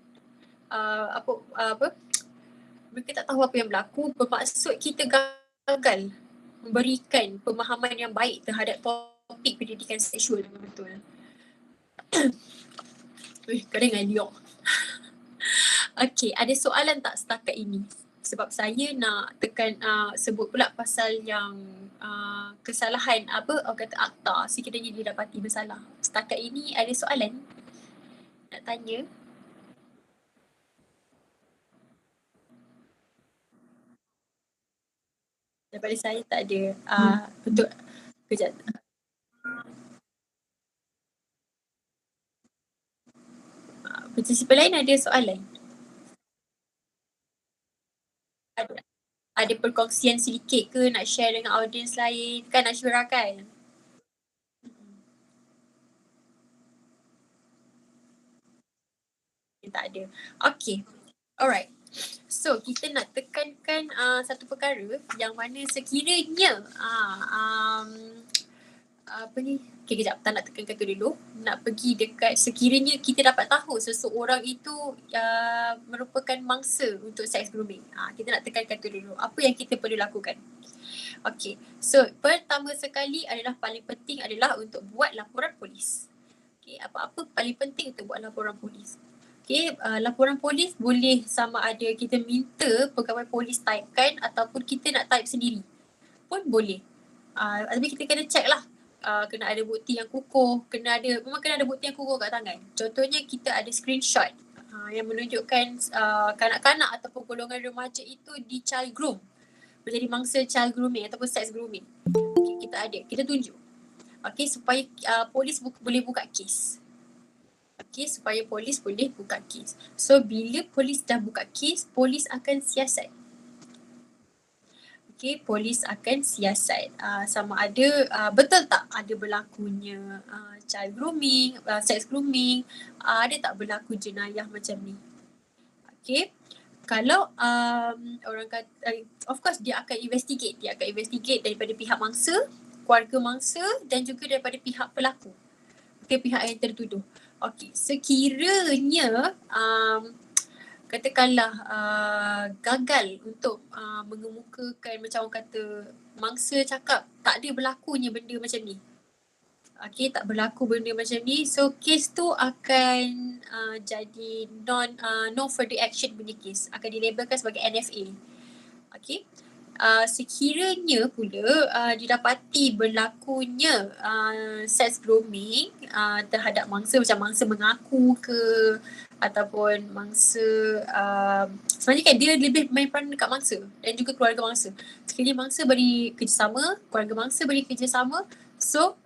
mereka tak tahu apa yang berlaku, bermaksud kita gagal memberikan pemahaman yang baik terhadap topik pendidikan seksual dengan betul. Kadang dengan liok. Okay, ada soalan tak setakat ini? Sebab saya nak tekan sebut pula pasal yang kesalahan orang kata akta sekiranya didapati bersalah. Setakat ini ada soalan nak tanya? Daripada saya tak ada. Untuk kejap. Participant lain ada soalan? Ada perkongsian sedikit ke nak share dengan audiens lain? Kan Ashura kan? Tak ada. Okay. Alright. So, kita nak tekankan satu perkara yang mana sekiranya apa ni? Okay, kejap. Tak nak tekankan tu dulu. Nak pergi dekat sekiranya kita dapat tahu seseorang itu merupakan mangsa untuk sex grooming. Kita nak tekankan tu dulu. Apa yang kita perlu lakukan? Okay. So, pertama sekali adalah paling penting adalah untuk buat laporan polis. Okay, apa-apa paling penting untuk buat laporan polis. Okay, laporan polis boleh sama ada kita minta pegawai polis typekan ataupun kita nak type sendiri pun boleh. Tapi kita kena check lah. Kena ada bukti yang kukuh, memang kena ada bukti yang kukuh kat tangan. Contohnya kita ada screenshot yang menunjukkan kanak-kanak ataupun golongan remaja itu di child groom, menjadi mangsa child grooming ataupun sex grooming. Okay, kita tunjuk. Okay, supaya polis boleh buka kes. Okay, supaya polis boleh buka kes. So, bila polis dah buka kes, polis akan siasat. Okay, polis akan siasat sama ada betul tak ada berlakunya child grooming, sex grooming, ada tak berlaku jenayah macam ni. Okay, kalau orang kata, of course dia akan investigate daripada pihak mangsa, keluarga mangsa dan juga daripada pihak pelaku. Okay, pihak yang tertuduh. Okay, sekiranya katakanlah gagal untuk mengemukakan macam orang kata mangsa cakap tak ada berlakunya benda macam ni. Okay, tak berlaku benda macam ni. So, kes tu akan jadi no further action punya kes. Akan dilabelkan sebagai NFA. Okay. Sekiranya pula didapati berlakunya sex grooming terhadap mangsa, macam mangsa mengaku ke ataupun mangsa sebenarnya kan dia lebih main peranan dekat mangsa dan juga keluarga mangsa. Sekiranya mangsa beri kerjasama, keluarga mangsa beri kerjasama, so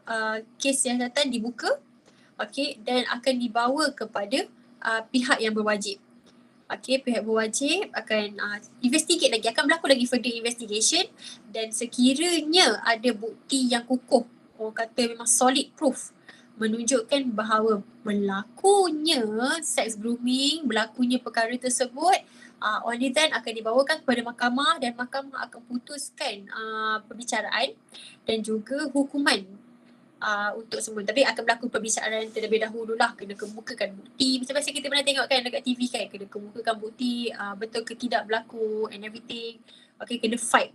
kes siasatan dibuka, okay, dan akan dibawa kepada pihak yang berwajib. Okay, pihak berwajib akan investigate lagi, akan berlaku lagi further investigation, dan sekiranya ada bukti yang kukuh, orang kata memang solid proof, menunjukkan bahawa berlakunya sex grooming, berlakunya perkara tersebut, only then akan dibawakan kepada mahkamah dan mahkamah akan putuskan perbicaraan dan juga hukuman untuk semua. Tapi akan berlaku perbicaraan terlebih dahulu lah, kena kemukakan bukti. Macam biasa kita pernah tengok kan dekat TV kan, kena kemukakan bukti betul ke tidak berlaku and everything. Okay, kena fight.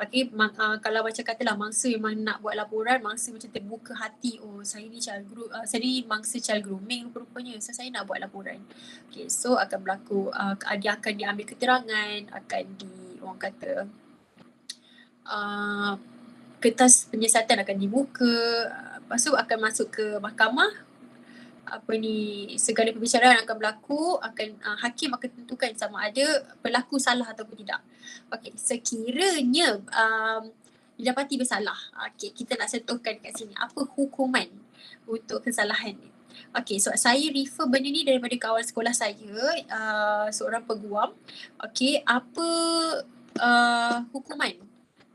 Okay, kalau macam katalah mangsa memang nak buat laporan, mangsa macam terbuka hati, oh saya ni saya ni mangsa child grooming rupa-rupanya, so saya nak buat laporan. Okay, so akan berlaku, dia akan diambil keterangan, akan orang kata kertas penyiasatan akan dibuka, lepas tu akan masuk ke mahkamah, segala perbicaraan akan berlaku, hakim akan tentukan sama ada pelaku salah ataupun tidak. Okey, sekiranya didapati bersalah, kita nak sentuhkan kat sini apa hukuman untuk kesalahan ni. Okey, so saya refer benda ni daripada kawan sekolah saya, seorang peguam. Okey, apa hukuman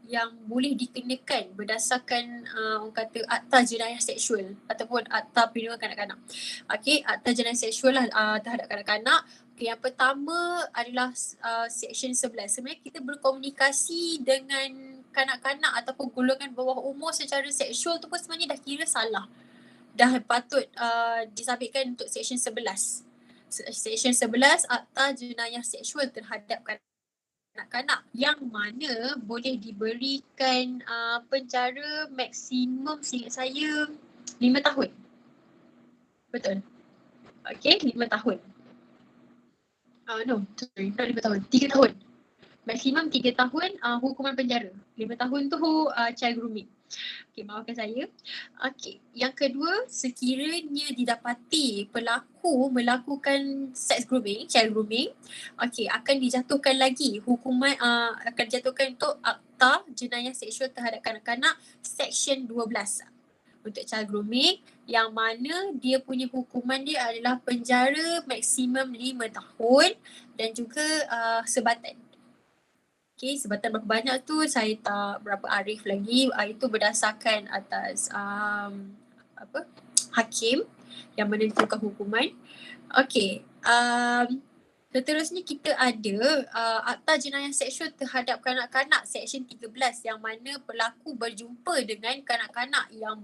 yang boleh dikenakan berdasarkan orang kata Akta Jenayah Seksual ataupun Akta Perlindungan Kanak-kanak. Okey, Akta Jenayah Seksual lah terhadap kanak-kanak. Okay, yang pertama adalah Seksyen 11. Sebenarnya kita berkomunikasi dengan kanak-kanak ataupun golongan bawah umur secara seksual tu pun sebenarnya dah kira salah. Dah patut disabitkan untuk Seksyen 11. Seksyen 11 Akta Jenayah Seksual terhadap kanak-kanak yang mana boleh diberikan penjara maksimum seingat saya 5 tahun. Betul? Okay, 5 tahun. No, sorry, not 5 tahun, 3 tahun. Maksimum 3 tahun hukuman penjara. 5 tahun tu child grooming. Okay, maafkan saya. Okay, yang kedua, sekiranya didapati pelaku melakukan sex grooming, child grooming, okay, akan dijatuhkan lagi hukuman, akan dijatuhkan untuk Akta Jenayah Seksual terhadap kanak-kanak Seksyen 12 untuk child grooming, yang mana dia punya hukuman dia adalah penjara maksimum 5 tahun dan juga sebatan. Okay, sebatan berapa banyak tu saya tak berapa arif lagi. Itu berdasarkan atas hakim yang menentukan hukuman. Okay, seterusnya kita ada Akta Jenayah Seksual terhadap kanak-kanak Seksyen 13 yang mana pelaku berjumpa dengan kanak-kanak yang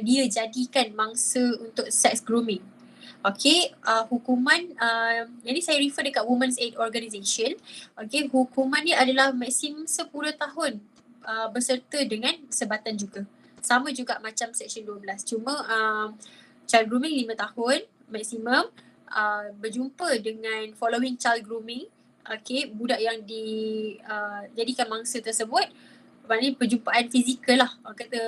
dia jadikan mangsa untuk sex grooming. Okay, hukuman yang ni saya refer dekat Women's Aid Organisation. Okay, hukuman ni adalah maksimum 10 tahun berserta dengan sebatan juga. Sama juga macam Seksyen 12. Cuma child grooming 5 tahun maksimum, berjumpa dengan following child grooming, okay, budak yang dijadikan mangsa tersebut, maknanya perjumpaan fizikal lah, orang kata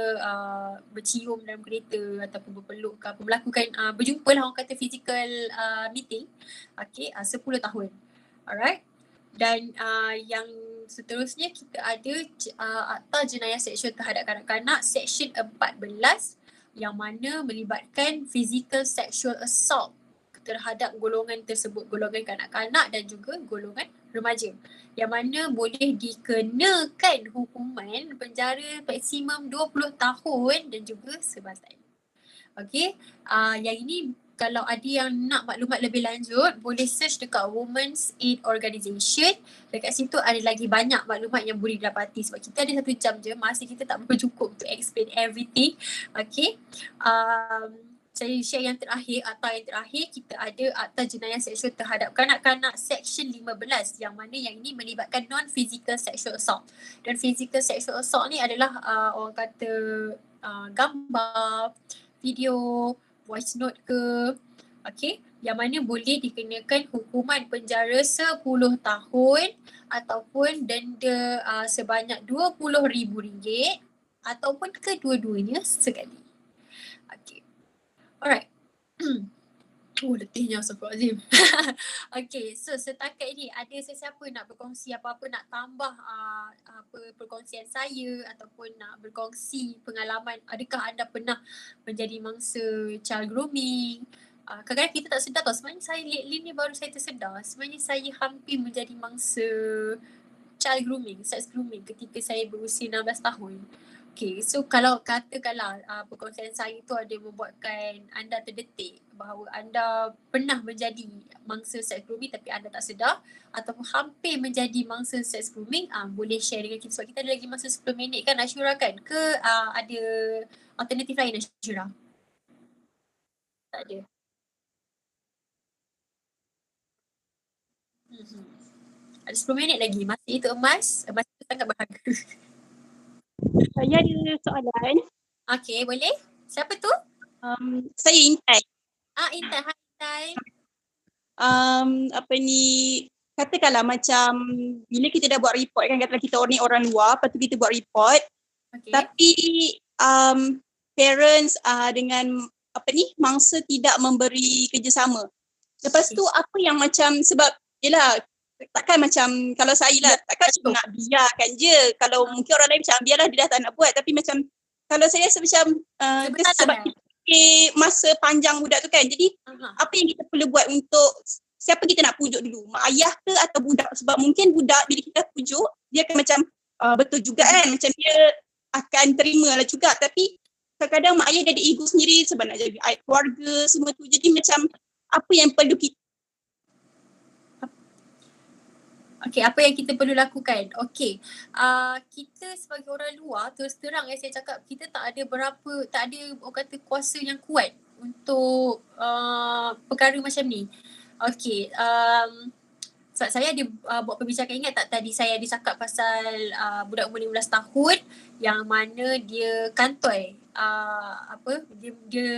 bercium dalam kereta ataupun berpeluk ke apa, melakukan berjumpa lah, orang kata physical meeting, okay, 10 tahun. Alright. Dan yang seterusnya kita ada Akta Jenayah Seksual terhadap kanak-kanak Seksyen 14 yang mana melibatkan physical sexual assault terhadap golongan tersebut, golongan kanak-kanak dan juga golongan remaja, yang mana boleh dikenakan hukuman penjara maksimum 20 tahun dan juga sebatan. Okey, yang ini kalau ada yang nak maklumat lebih lanjut, boleh search dekat Women's Aid Organisation. Dekat situ ada lagi banyak maklumat yang boleh didapati sebab kita ada 1 jam je, masa kita tak berapa cukup untuk explain everything. Okey, saya share yang terakhir, akta yang terakhir, kita ada Akta Jenayah Seksual terhadap kanak-kanak Seksyen 15 yang mana yang ini melibatkan non-physical sexual assault. Dan physical sexual assault ni adalah orang kata gambar, video, voice note ke, okay, yang mana boleh dikenakan hukuman penjara 10 tahun ataupun denda sebanyak RM20,000 ataupun kedua-duanya sekali. Okay. Alright. Letihnya, astagfirullahaladzim. Okay, so setakat ini ada sesiapa nak berkongsi apa-apa, nak tambah perkongsian saya ataupun nak berkongsi pengalaman, adakah anda pernah menjadi mangsa child grooming? Kadang-kadang kita tak sedar tau, sebenarnya saya lately ni baru saya tersedar, sebenarnya saya hampir menjadi mangsa child grooming, sex grooming ketika saya berusia 16 tahun. Okay, so kalau katakanlah perkongsian saya tu ada membuatkan anda terdetik bahawa anda pernah menjadi mangsa seks grooming tapi anda tak sedar, ataupun hampir menjadi mangsa seks grooming, boleh share dengan kita sebab kita ada lagi masa 10 minit kan Ashura kan, ke ada alternatif lain Ashura? Tak ada. Mhm. Ada 10 minit lagi, masa itu emas, emas itu sangat berharga. Saya ada soalan. Okay, boleh? Siapa tu? Saya Intan. Intan, hai Intan. Apa ni, katakanlah macam bila kita dah buat report kan, katakanlah kita ni orang luar, lepas tu kita buat report, Okay. tapi parents dengan apa ni, mangsa tidak memberi kerjasama. Lepas tu apa yang macam, sebab yelah takkan macam kalau saya lah, takkan nak biarkan je. Kalau mungkin orang lain macam biarlah dia dah tak nak buat, tapi macam kalau saya rasa macam sebab kita fikir masa panjang budak tu kan, jadi apa yang kita perlu buat untuk, siapa kita nak pujuk dulu, mak ayah ke atau budak? Sebab mungkin budak bila kita pujuk dia akan macam betul juga kan, macam dia akan terima lah juga, tapi kadang-kadang mak ayah dia ada ego sendiri sebab nak jadi ayat keluarga semua tu, jadi macam apa yang perlu kita apa yang kita perlu lakukan? Kita sebagai orang luar, terus terang saya cakap, kita tak ada orang kata kuasa yang kuat untuk perkara macam ni. Sebab saya ada buat perbicaraan, ingat tak tadi saya ada cakap pasal budak umur 15 tahun yang mana dia kantoi dia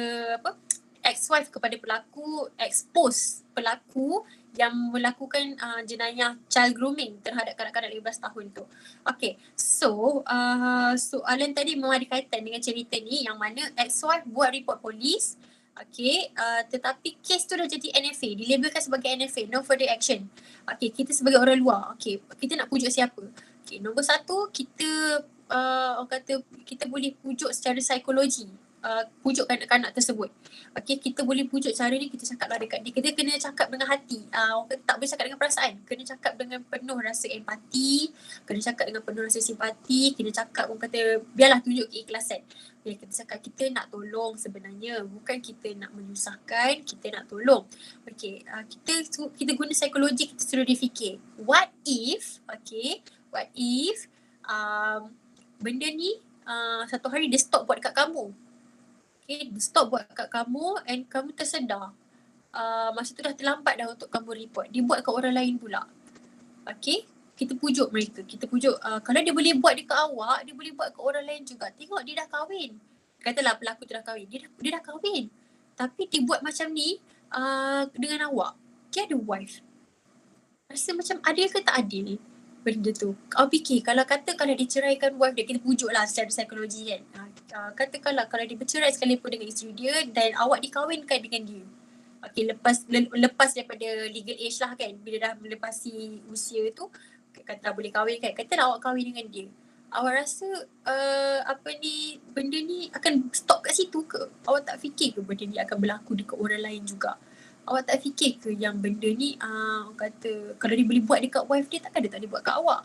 ex-wife kepada pelaku, expose pelaku yang melakukan jenayah child grooming terhadap kanak-kanak 15 tahun tu. Soalan tadi memang ada kaitan dengan cerita ni yang mana ex-wife buat report polis. Tetapi kes tu dah jadi NFA, dilabelkan sebagai NFA, no further action. Kita sebagai orang luar, kita nak pujuk siapa? Nombor satu, kita orang kata kita boleh pujuk secara psikologi, pujuk kanak-kanak tersebut. Kita boleh pujuk cara ni, kita cakaplah dekat dia. Kita kena cakap dengan hati. Tak boleh cakap dengan perasaan. Kena cakap dengan penuh rasa empati, kena cakap dengan penuh rasa simpati, kena cakap orang kata biarlah tunjuk keikhlasan. Kita cakap kita nak tolong sebenarnya, bukan kita nak menyusahkan, kita nak tolong. Kita guna psikologi, kita suruh dia fikir. What if benda ni satu hari dia stop buat dekat kamu. Dia stop buat kat kamu and kamu tersedar. Masa tu dah terlambat dah untuk kamu report. Dia buat kat orang lain pula. Kita pujuk mereka. Kita pujuk, kalau dia boleh buat dekat awak, dia boleh buat kat orang lain juga. Tengok dia dah kahwin. Katalah pelaku tu dah kahwin. Dia dah kahwin. Tapi dia buat macam ni dengan awak. Dia ada wife. Rasa macam adil ke tak adil benda tu? Kau fikir kalau dia ceraikan wife dia, kita pujuk lah secara psikologi kan. Katakanlah kalau dia bercerai sekalipun dengan isteri dia dan awak dikahwinkan dengan dia. Lepas daripada legal age lah kan, bila dah melepasi usia tu, kata boleh kahwin kan, katalah awak kahwin dengan dia. Awak rasa benda ni akan stop kat situ ke? Awak tak fikir ke benda ni akan berlaku dekat orang lain juga? Awak tak fikir ke yang benda ni orang kata kalau dia boleh buat dekat wife dia, takkan dia tak boleh buat kat awak?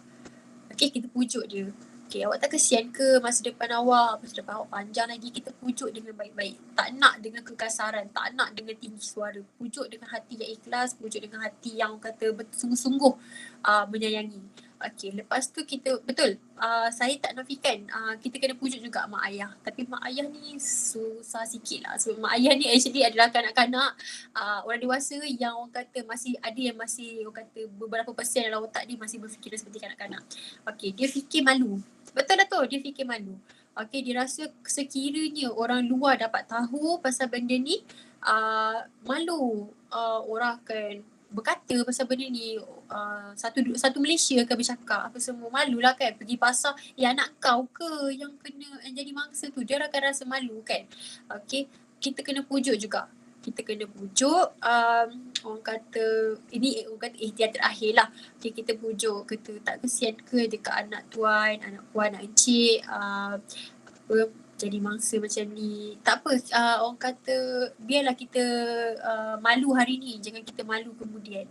Kita pujuk dia. Awak tak kesian ke masa depan awak? Masa depan awak panjang lagi. Kita pujuk dengan baik-baik. Tak nak dengan kekasaran. Tak nak dengan tinggi suara. Pujuk dengan hati yang ikhlas. Pujuk dengan hati yang kata sungguh-sungguh menyayangi. Lepas tu kita, betul, saya tak nafikan kita kena pujuk juga mak ayah. Tapi mak ayah ni susah sikit lah. Sebab mak ayah ni actually adalah kanak-kanak orang dewasa yang orang kata masih ada yang masih orang kata beberapa persen dalam otak dia masih berfikiran seperti kanak-kanak. Dia fikir malu. Betul lah tu, dia fikir malu. Dia rasa sekiranya orang luar dapat tahu pasal benda ni, malu orang akan berkata pasal benda ni, satu Malaysia akan bercakap apa semua, malulah kan. Pergi pasar, anak kau ke yang kena yang jadi mangsa tu, dia akan rasa malu kan. Kita kena pujuk juga. Kita kena pujuk, orang kata ini orang kata ikhtiar terakhir lah. Kita pujuk, kata tak kesian ke dekat anak tuan, anak puan, anak encik jadi mangsa macam ni. Tak apa, orang kata biarlah kita malu hari ni, jangan kita malu kemudian.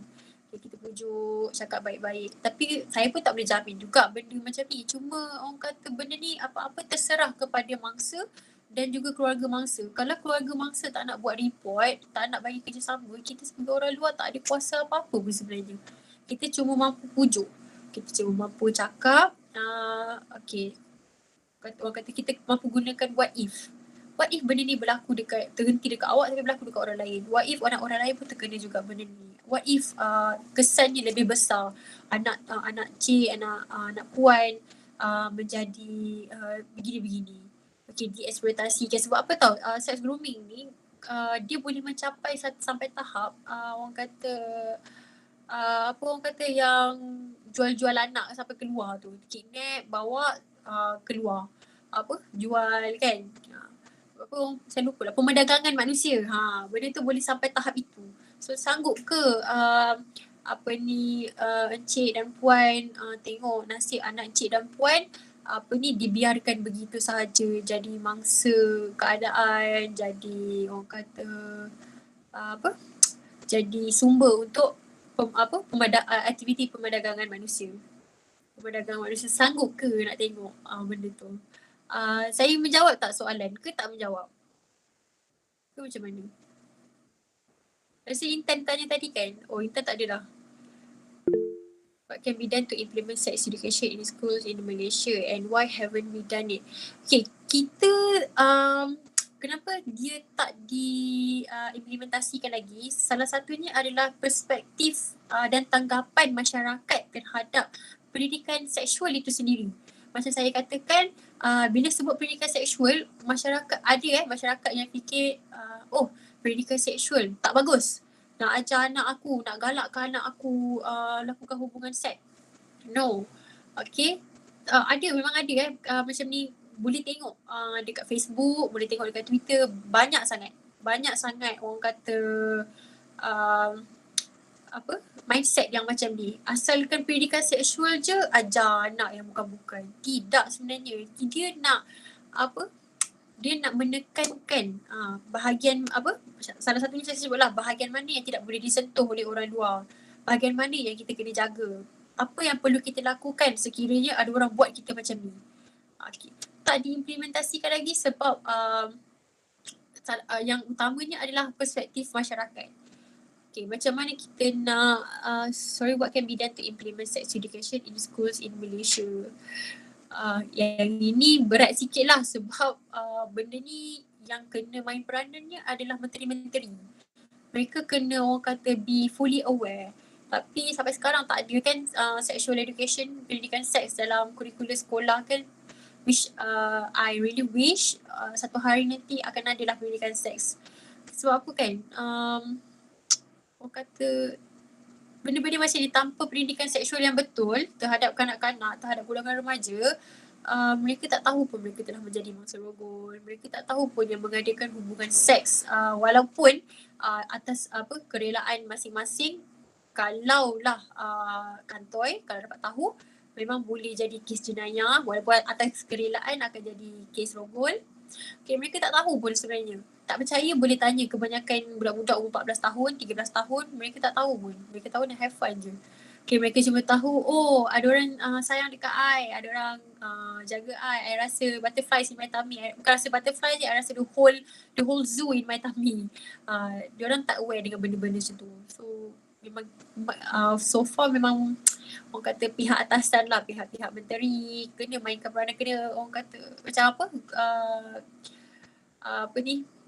Kita pujuk, cakap baik-baik. Tapi saya pun tak boleh jamin juga benda macam ni. Cuma orang kata benda ni apa-apa terserah kepada mangsa dan juga keluarga mangsa. Kalau keluarga mangsa tak nak buat report, tak nak bagi kerjasama, kita sebagai orang luar tak ada kuasa apa-apa pun sebenarnya. Kita cuma mampu pujuk. Kita cuma mampu cakap, okay, orang kata kita mampu gunakan what if. What if benda ni berlaku terhenti dekat awak tapi berlaku dekat orang lain? What if orang lain pun terkena juga benda ni? What if kesannya lebih besar? Anak cik, anak puan menjadi begini-begini. Okay, dieksploitasi. Sebab apa tau? Sex grooming ni dia boleh mencapai sampai tahap orang kata yang jual-jual anak sampai keluar tu. Kidnap, bawa keluar. Jual kan? Saya lupa lah, pemerdagangan manusia. Benda tu boleh sampai tahap itu. So sanggup ke encik dan puan tengok nasib anak encik dan puan dibiarkan begitu sahaja, jadi mangsa keadaan, jadi orang kata jadi sumber untuk aktiviti pemerdagangan manusia. Pemerdagangan manusia, sanggup ke nak tengok benda tu? Saya menjawab tak soalan ke tak menjawab? Ke macam mana? Rasa Intan tanya tadi kan? Oh, Intan tak ada dah. What can be done to implement sex education in schools in Malaysia and why haven't we done it? Okay, kita kenapa dia tak diimplementasikan lagi? Salah satunya adalah perspektif dan tanggapan masyarakat terhadap pendidikan seksual itu sendiri. Macam saya katakan, bila sebut pendidikan seksual, masyarakat yang fikir pendidikan seksual tak bagus. Nak ajar anak aku, nak galakkan anak aku lakukan hubungan seks. No. Okay. Memang ada macam ni. Boleh tengok dekat Facebook, boleh tengok dekat Twitter. Banyak sangat orang kata mindset yang macam ni. Asalkan pendidikan seksual je, ajar anak yang bukan-bukan. Tidak sebenarnya. Dia nak menekankan bahagian salah satunya saya sebutlah bahagian mana yang tidak boleh disentuh oleh orang luar. Bahagian mana yang kita kena jaga. Apa yang perlu kita lakukan sekiranya ada orang buat kita macam ni. Okay. Tak diimplementasikan lagi sebab yang utamanya adalah perspektif masyarakat. Okay, macam mana kita nak what can be done to implement sex education in schools in Malaysia? Yang ini berat sikit lah sebab benda ni yang kena main peranannya adalah menteri-menteri. Mereka kena orang kata be fully aware. Tapi sampai sekarang tak ada kan sexual education, pendidikan seks dalam kurikulum sekolah kan. Which I really wish satu hari nanti akan adalah pendidikan seks. Sebab apa kan? Orang kata benda-benda macam ni tanpa pendidikan seksual yang betul terhadap kanak-kanak, terhadap golongan remaja, mereka tak tahu pun mereka telah menjadi mangsa rogol. Mereka tak tahu pun yang mengadakan hubungan seks walaupun atas kerelaan masing-masing. Kalaulah kantoi, kalau dapat tahu, memang boleh jadi kes jenayah. Walaupun atas kerelaan akan jadi kes rogol. Okay, mereka tak tahu pun sebenarnya. Tak percaya boleh tanya kebanyakan budak-budak umur 14 tahun, 13 tahun, mereka tak tahu pun. Mereka tahu nak have fun je. Okay, mereka cuma tahu, ada orang sayang dekat I, ada orang jaga I rasa butterflies in my tummy. Bukan rasa butterfly je, I rasa the whole zoo in my tummy. Diorang tak aware dengan benda-benda macam tu. So, memang so far memang orang kata pihak atasan lah, pihak-pihak menteri kena mainkan peranan, kena orang kata macam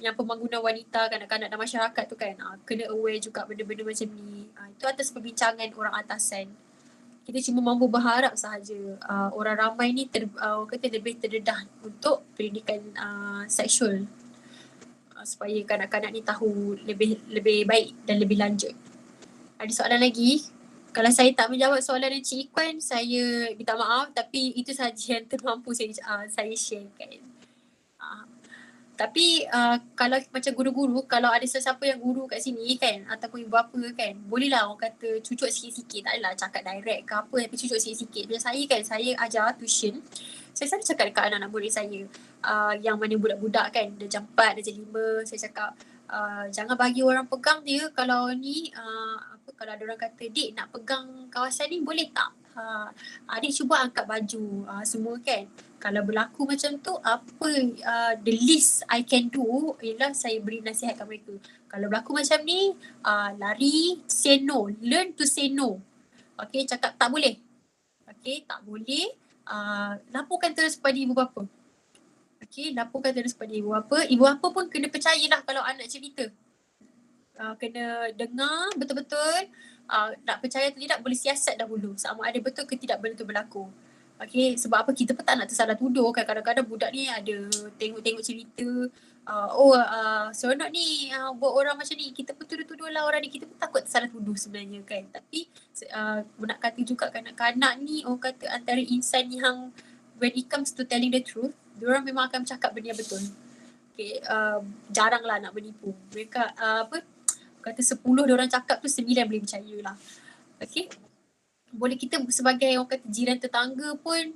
yang pembangunan wanita, kanak-kanak dan masyarakat tu kan kena aware juga benda-benda macam ni. Itu atas perbincangan orang atasan. Kita cuma mampu berharap sahaja orang ramai ni orang kata lebih terdedah untuk pendidikan seksual supaya kanak-kanak ni tahu lebih baik dan lebih lanjut. Ada soalan lagi? Kalau saya tak menjawab soalan Encik Ikwan, saya minta maaf, tapi itu sahaja yang termampu saya sharekan. Tapi kalau macam guru-guru, kalau ada sesiapa yang guru kat sini kan, ataupun ibu bapa kan, bolehlah orang kata cucuk sikit-sikit, tak adalah cakap direct ke apa, tapi cucuk sikit-sikit. Bila saya kan, saya ajar tuition, saya selalu cakap dekat anak-anak murid saya, yang mana budak-budak kan, dah jam 4, dah jam 5, saya cakap, Jangan bagi orang pegang dia. Kalau ni kalau ada orang kata, "Dik nak pegang kawasan ni boleh tak?" Adik cuba angkat baju semua kan. Kalau berlaku macam tu, apa the least I can do ialah saya beri nasihat kat mereka. Kalau berlaku macam ni, lari, say no. Learn to say no. Okay, cakap tak boleh. Okay, tak boleh. Laporkan terus kepada ibu bapa. Okay, laporkan terus kepada ibu bapa. Ibu bapa pun kena percayalah kalau anak cerita. Kena dengar betul-betul. Nak percaya atau tidak, boleh siasat dahulu. Sama ada betul ke tidak benda tu berlaku. Okay, sebab apa kita pun tak nak tersalah tuduh kan. Kadang-kadang budak ni ada tengok-tengok cerita. Seronok ni buat orang macam ni. Kita pun tuduh-tuduh lah orang ni. Kita pun takut tersalah tuduh sebenarnya kan. Tapi nak kata juga kanak-kanak ni, orang kata antara insan yang when it comes to telling the truth, diorang memang akan bercakap benda yang betul. Okay, jarang lah nak menipu. Mereka kata 10 diorang cakap tu 9 boleh percaya lah. Okay. Boleh kita sebagai orang kata jiran tetangga pun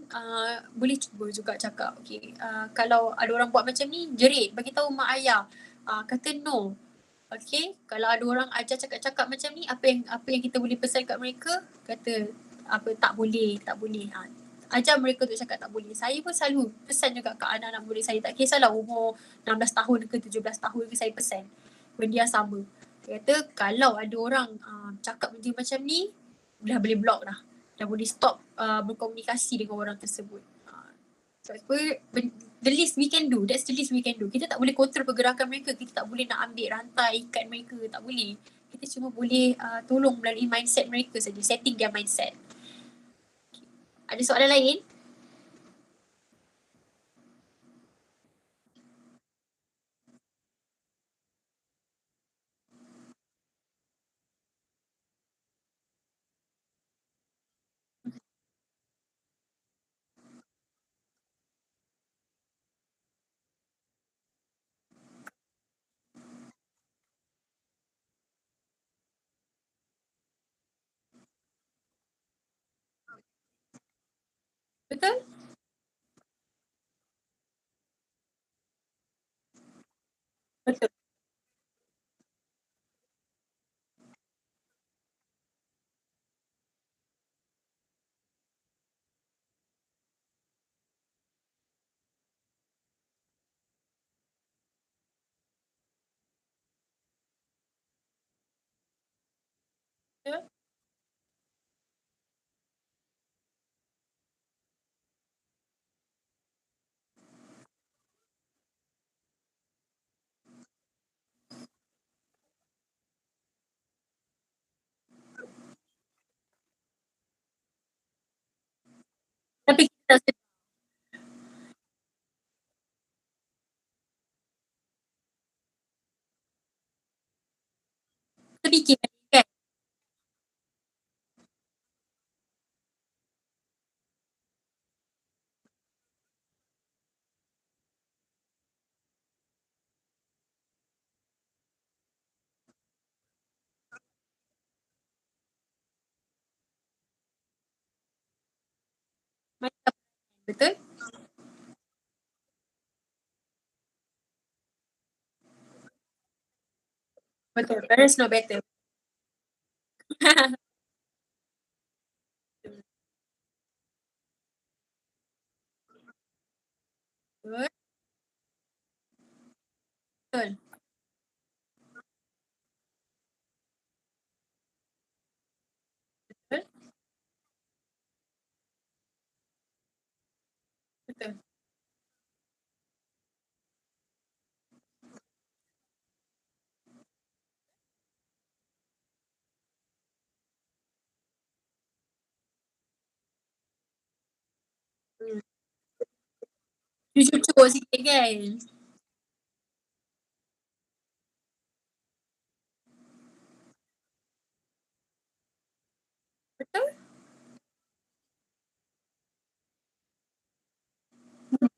boleh cuba juga cakap. Okay. Kalau ada orang buat macam ni, jerit. Bagi tahu mak ayah. Kata no. Okay. Kalau ada orang ajar cakap-cakap macam ni, apa yang kita boleh pesan kat mereka, kata tak boleh. Ajar mereka untuk cakap tak boleh. Saya pun selalu pesan juga kat anak-anak murid saya. Tak kisahlah umur 16 tahun ke 17 tahun ke, saya pesan benda yang sama. Dia kata kalau ada orang cakap benda macam ni, dah boleh block dah. Dah boleh stop berkomunikasi dengan orang tersebut. So, the least we can do, that's the least we can do. Kita tak boleh kontrol pergerakan mereka. Kita tak boleh nak ambil rantai ikat mereka. Tak boleh. Kita cuma boleh tolong melalui mindset mereka saja. Setting their mindset. Ada soalan lain? Betul? Betul. Betul. Tapi kita terfikir kan? Betul? Betul. Parents know better. Betul. Betul. Betul. Betul. Cucuk sikit kan? Betul?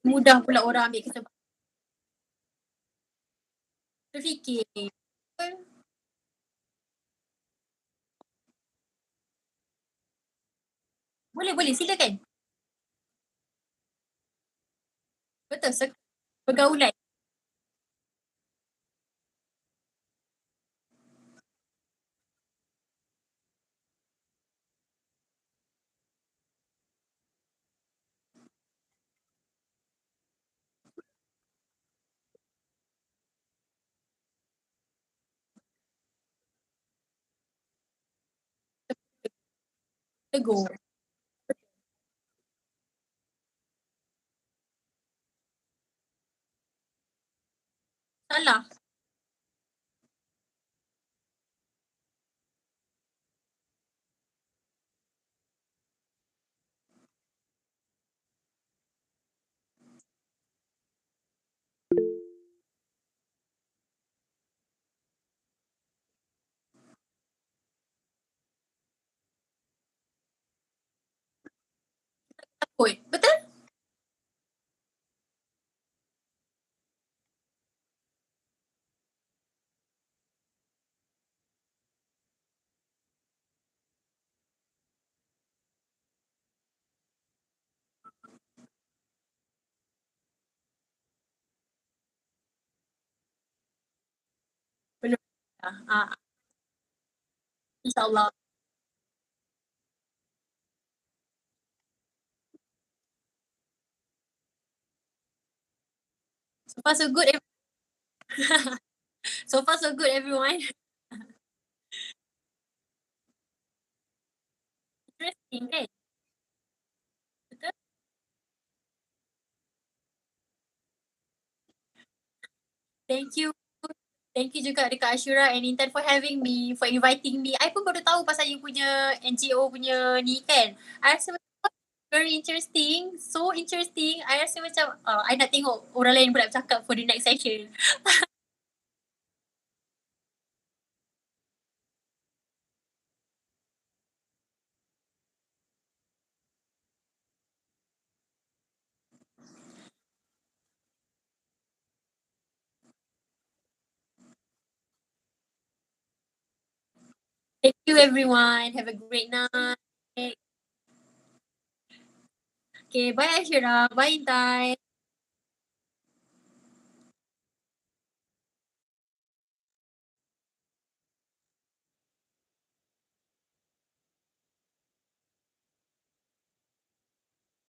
Mudah pula orang ambil kesempatan. Terfikir. Betul? Boleh, silakan. Betul. Pergaulan. Tegur. Salah. Takut. Betul? Belum. InsyaAllah. So far so good. So far so good everyone. Interesting kan? Betul? Thank you. Thank you juga dekat Ashura and Intan for having me, for inviting me. I pun baru tahu pasal you punya NGO punya ni kan. I rasa macam very interesting. So interesting. I rasa macam I nak tengok orang lain pula bercakap for the next session. Thank you everyone. Have a great night. Okay, bye Ashura. Bye Intan.